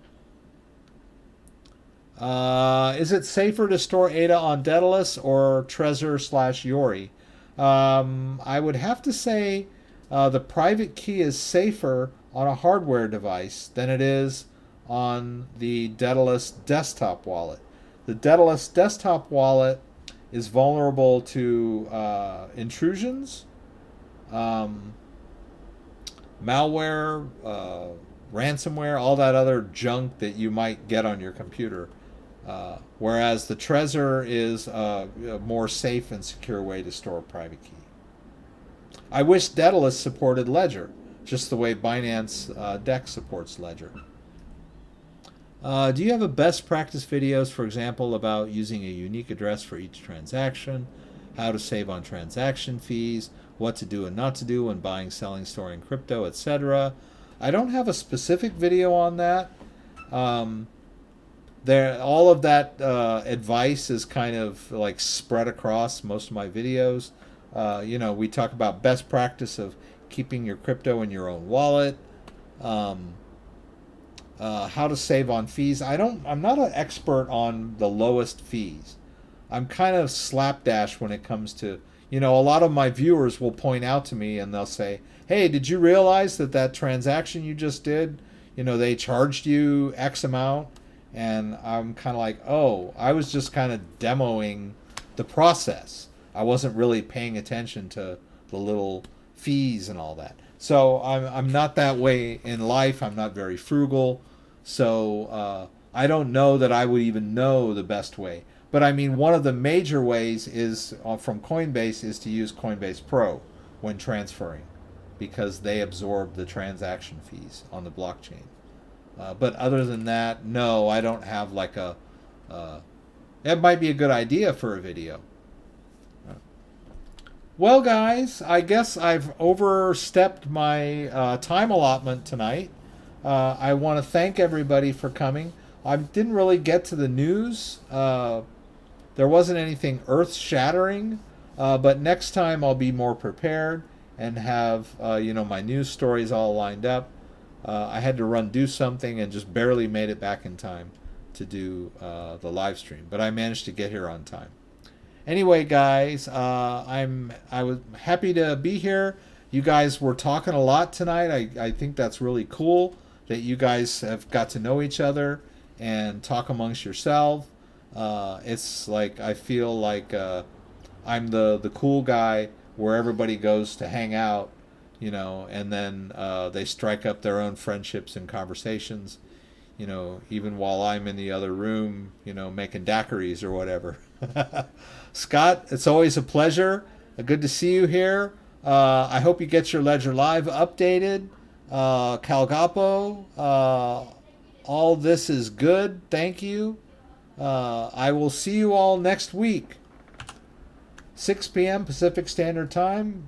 Is it safer to store ADA on Dedalus or Trezor/Yuri? I would have to say the private key is safer on a hardware device than it is on the Dedalus desktop wallet. The Dedalus desktop wallet is vulnerable to intrusions, malware, ransomware, all that other junk that you might get on your computer. Whereas the Trezor is a more safe and secure way to store a private key. I wish Dedalus supported Ledger, just the way Binance Dex supports Ledger. Do you have a best practice videos, for example, about using a unique address for each transaction, how to save on transaction fees, what to do and not to do when buying, selling, storing crypto, etc.? I don't have a specific video on that. All of that advice is kind of like spread across most of my videos. We talk about best practice of keeping your crypto in your own wallet, how to save on fees. I'm not an expert on the lowest fees. I'm kind of slapdash when it comes to, a lot of my viewers will point out to me and they'll say, hey, did you realize that transaction you just did, they charged you X amount, and I'm kind of like, oh, I was just kind of demoing the process. I wasn't really paying attention to the little fees and all that. So I'm not that way in life. I'm not very frugal. So I don't know that I would even know the best way. But I mean, one of the major ways is from Coinbase is to use Coinbase Pro when transferring, because they absorb the transaction fees on the blockchain. But other than that, no, I don't have like a... it might be a good idea for a video. Well, guys, I guess I've overstepped my time allotment tonight. I want to thank everybody for coming. I didn't really get to the news. There wasn't anything earth-shattering, but next time I'll be more prepared and have my news stories all lined up. I had to do something and just barely made it back in time to do the live stream, but I managed to get here on time. Anyway, guys, I was happy to be here. You guys were talking a lot tonight. I think that's really cool that you guys have got to know each other and talk amongst yourselves. It's like I feel like I'm the cool guy where everybody goes to hang out, and then they strike up their own friendships and conversations, even while I'm in the other room, making daiquiris or whatever. Scott, it's always a pleasure. Good to see you here. I hope you get your Ledger Live updated. Calgapo, all this is good. Thank you. I will see you all next week. 6 p.m. Pacific Standard Time.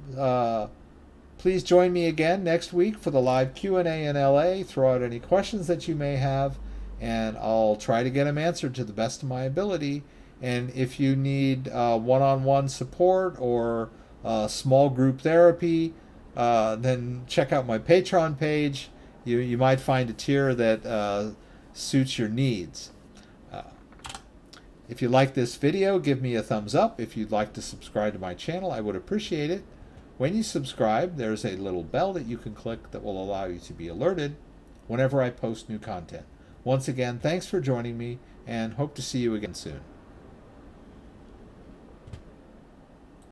Please join me again next week for the live Q&A in LA. Throw out any questions that you may have, and I'll try to get them answered to the best of my ability. And if you need one-on-one support or small group therapy, then check out my Patreon page. You might find a tier that suits your needs. If you like this video, give me a thumbs up. If you'd like to subscribe to my channel, I would appreciate it. When you subscribe, there's a little bell that you can click that will allow you to be alerted whenever I post new content. Once again, thanks for joining me, and hope to see you again soon.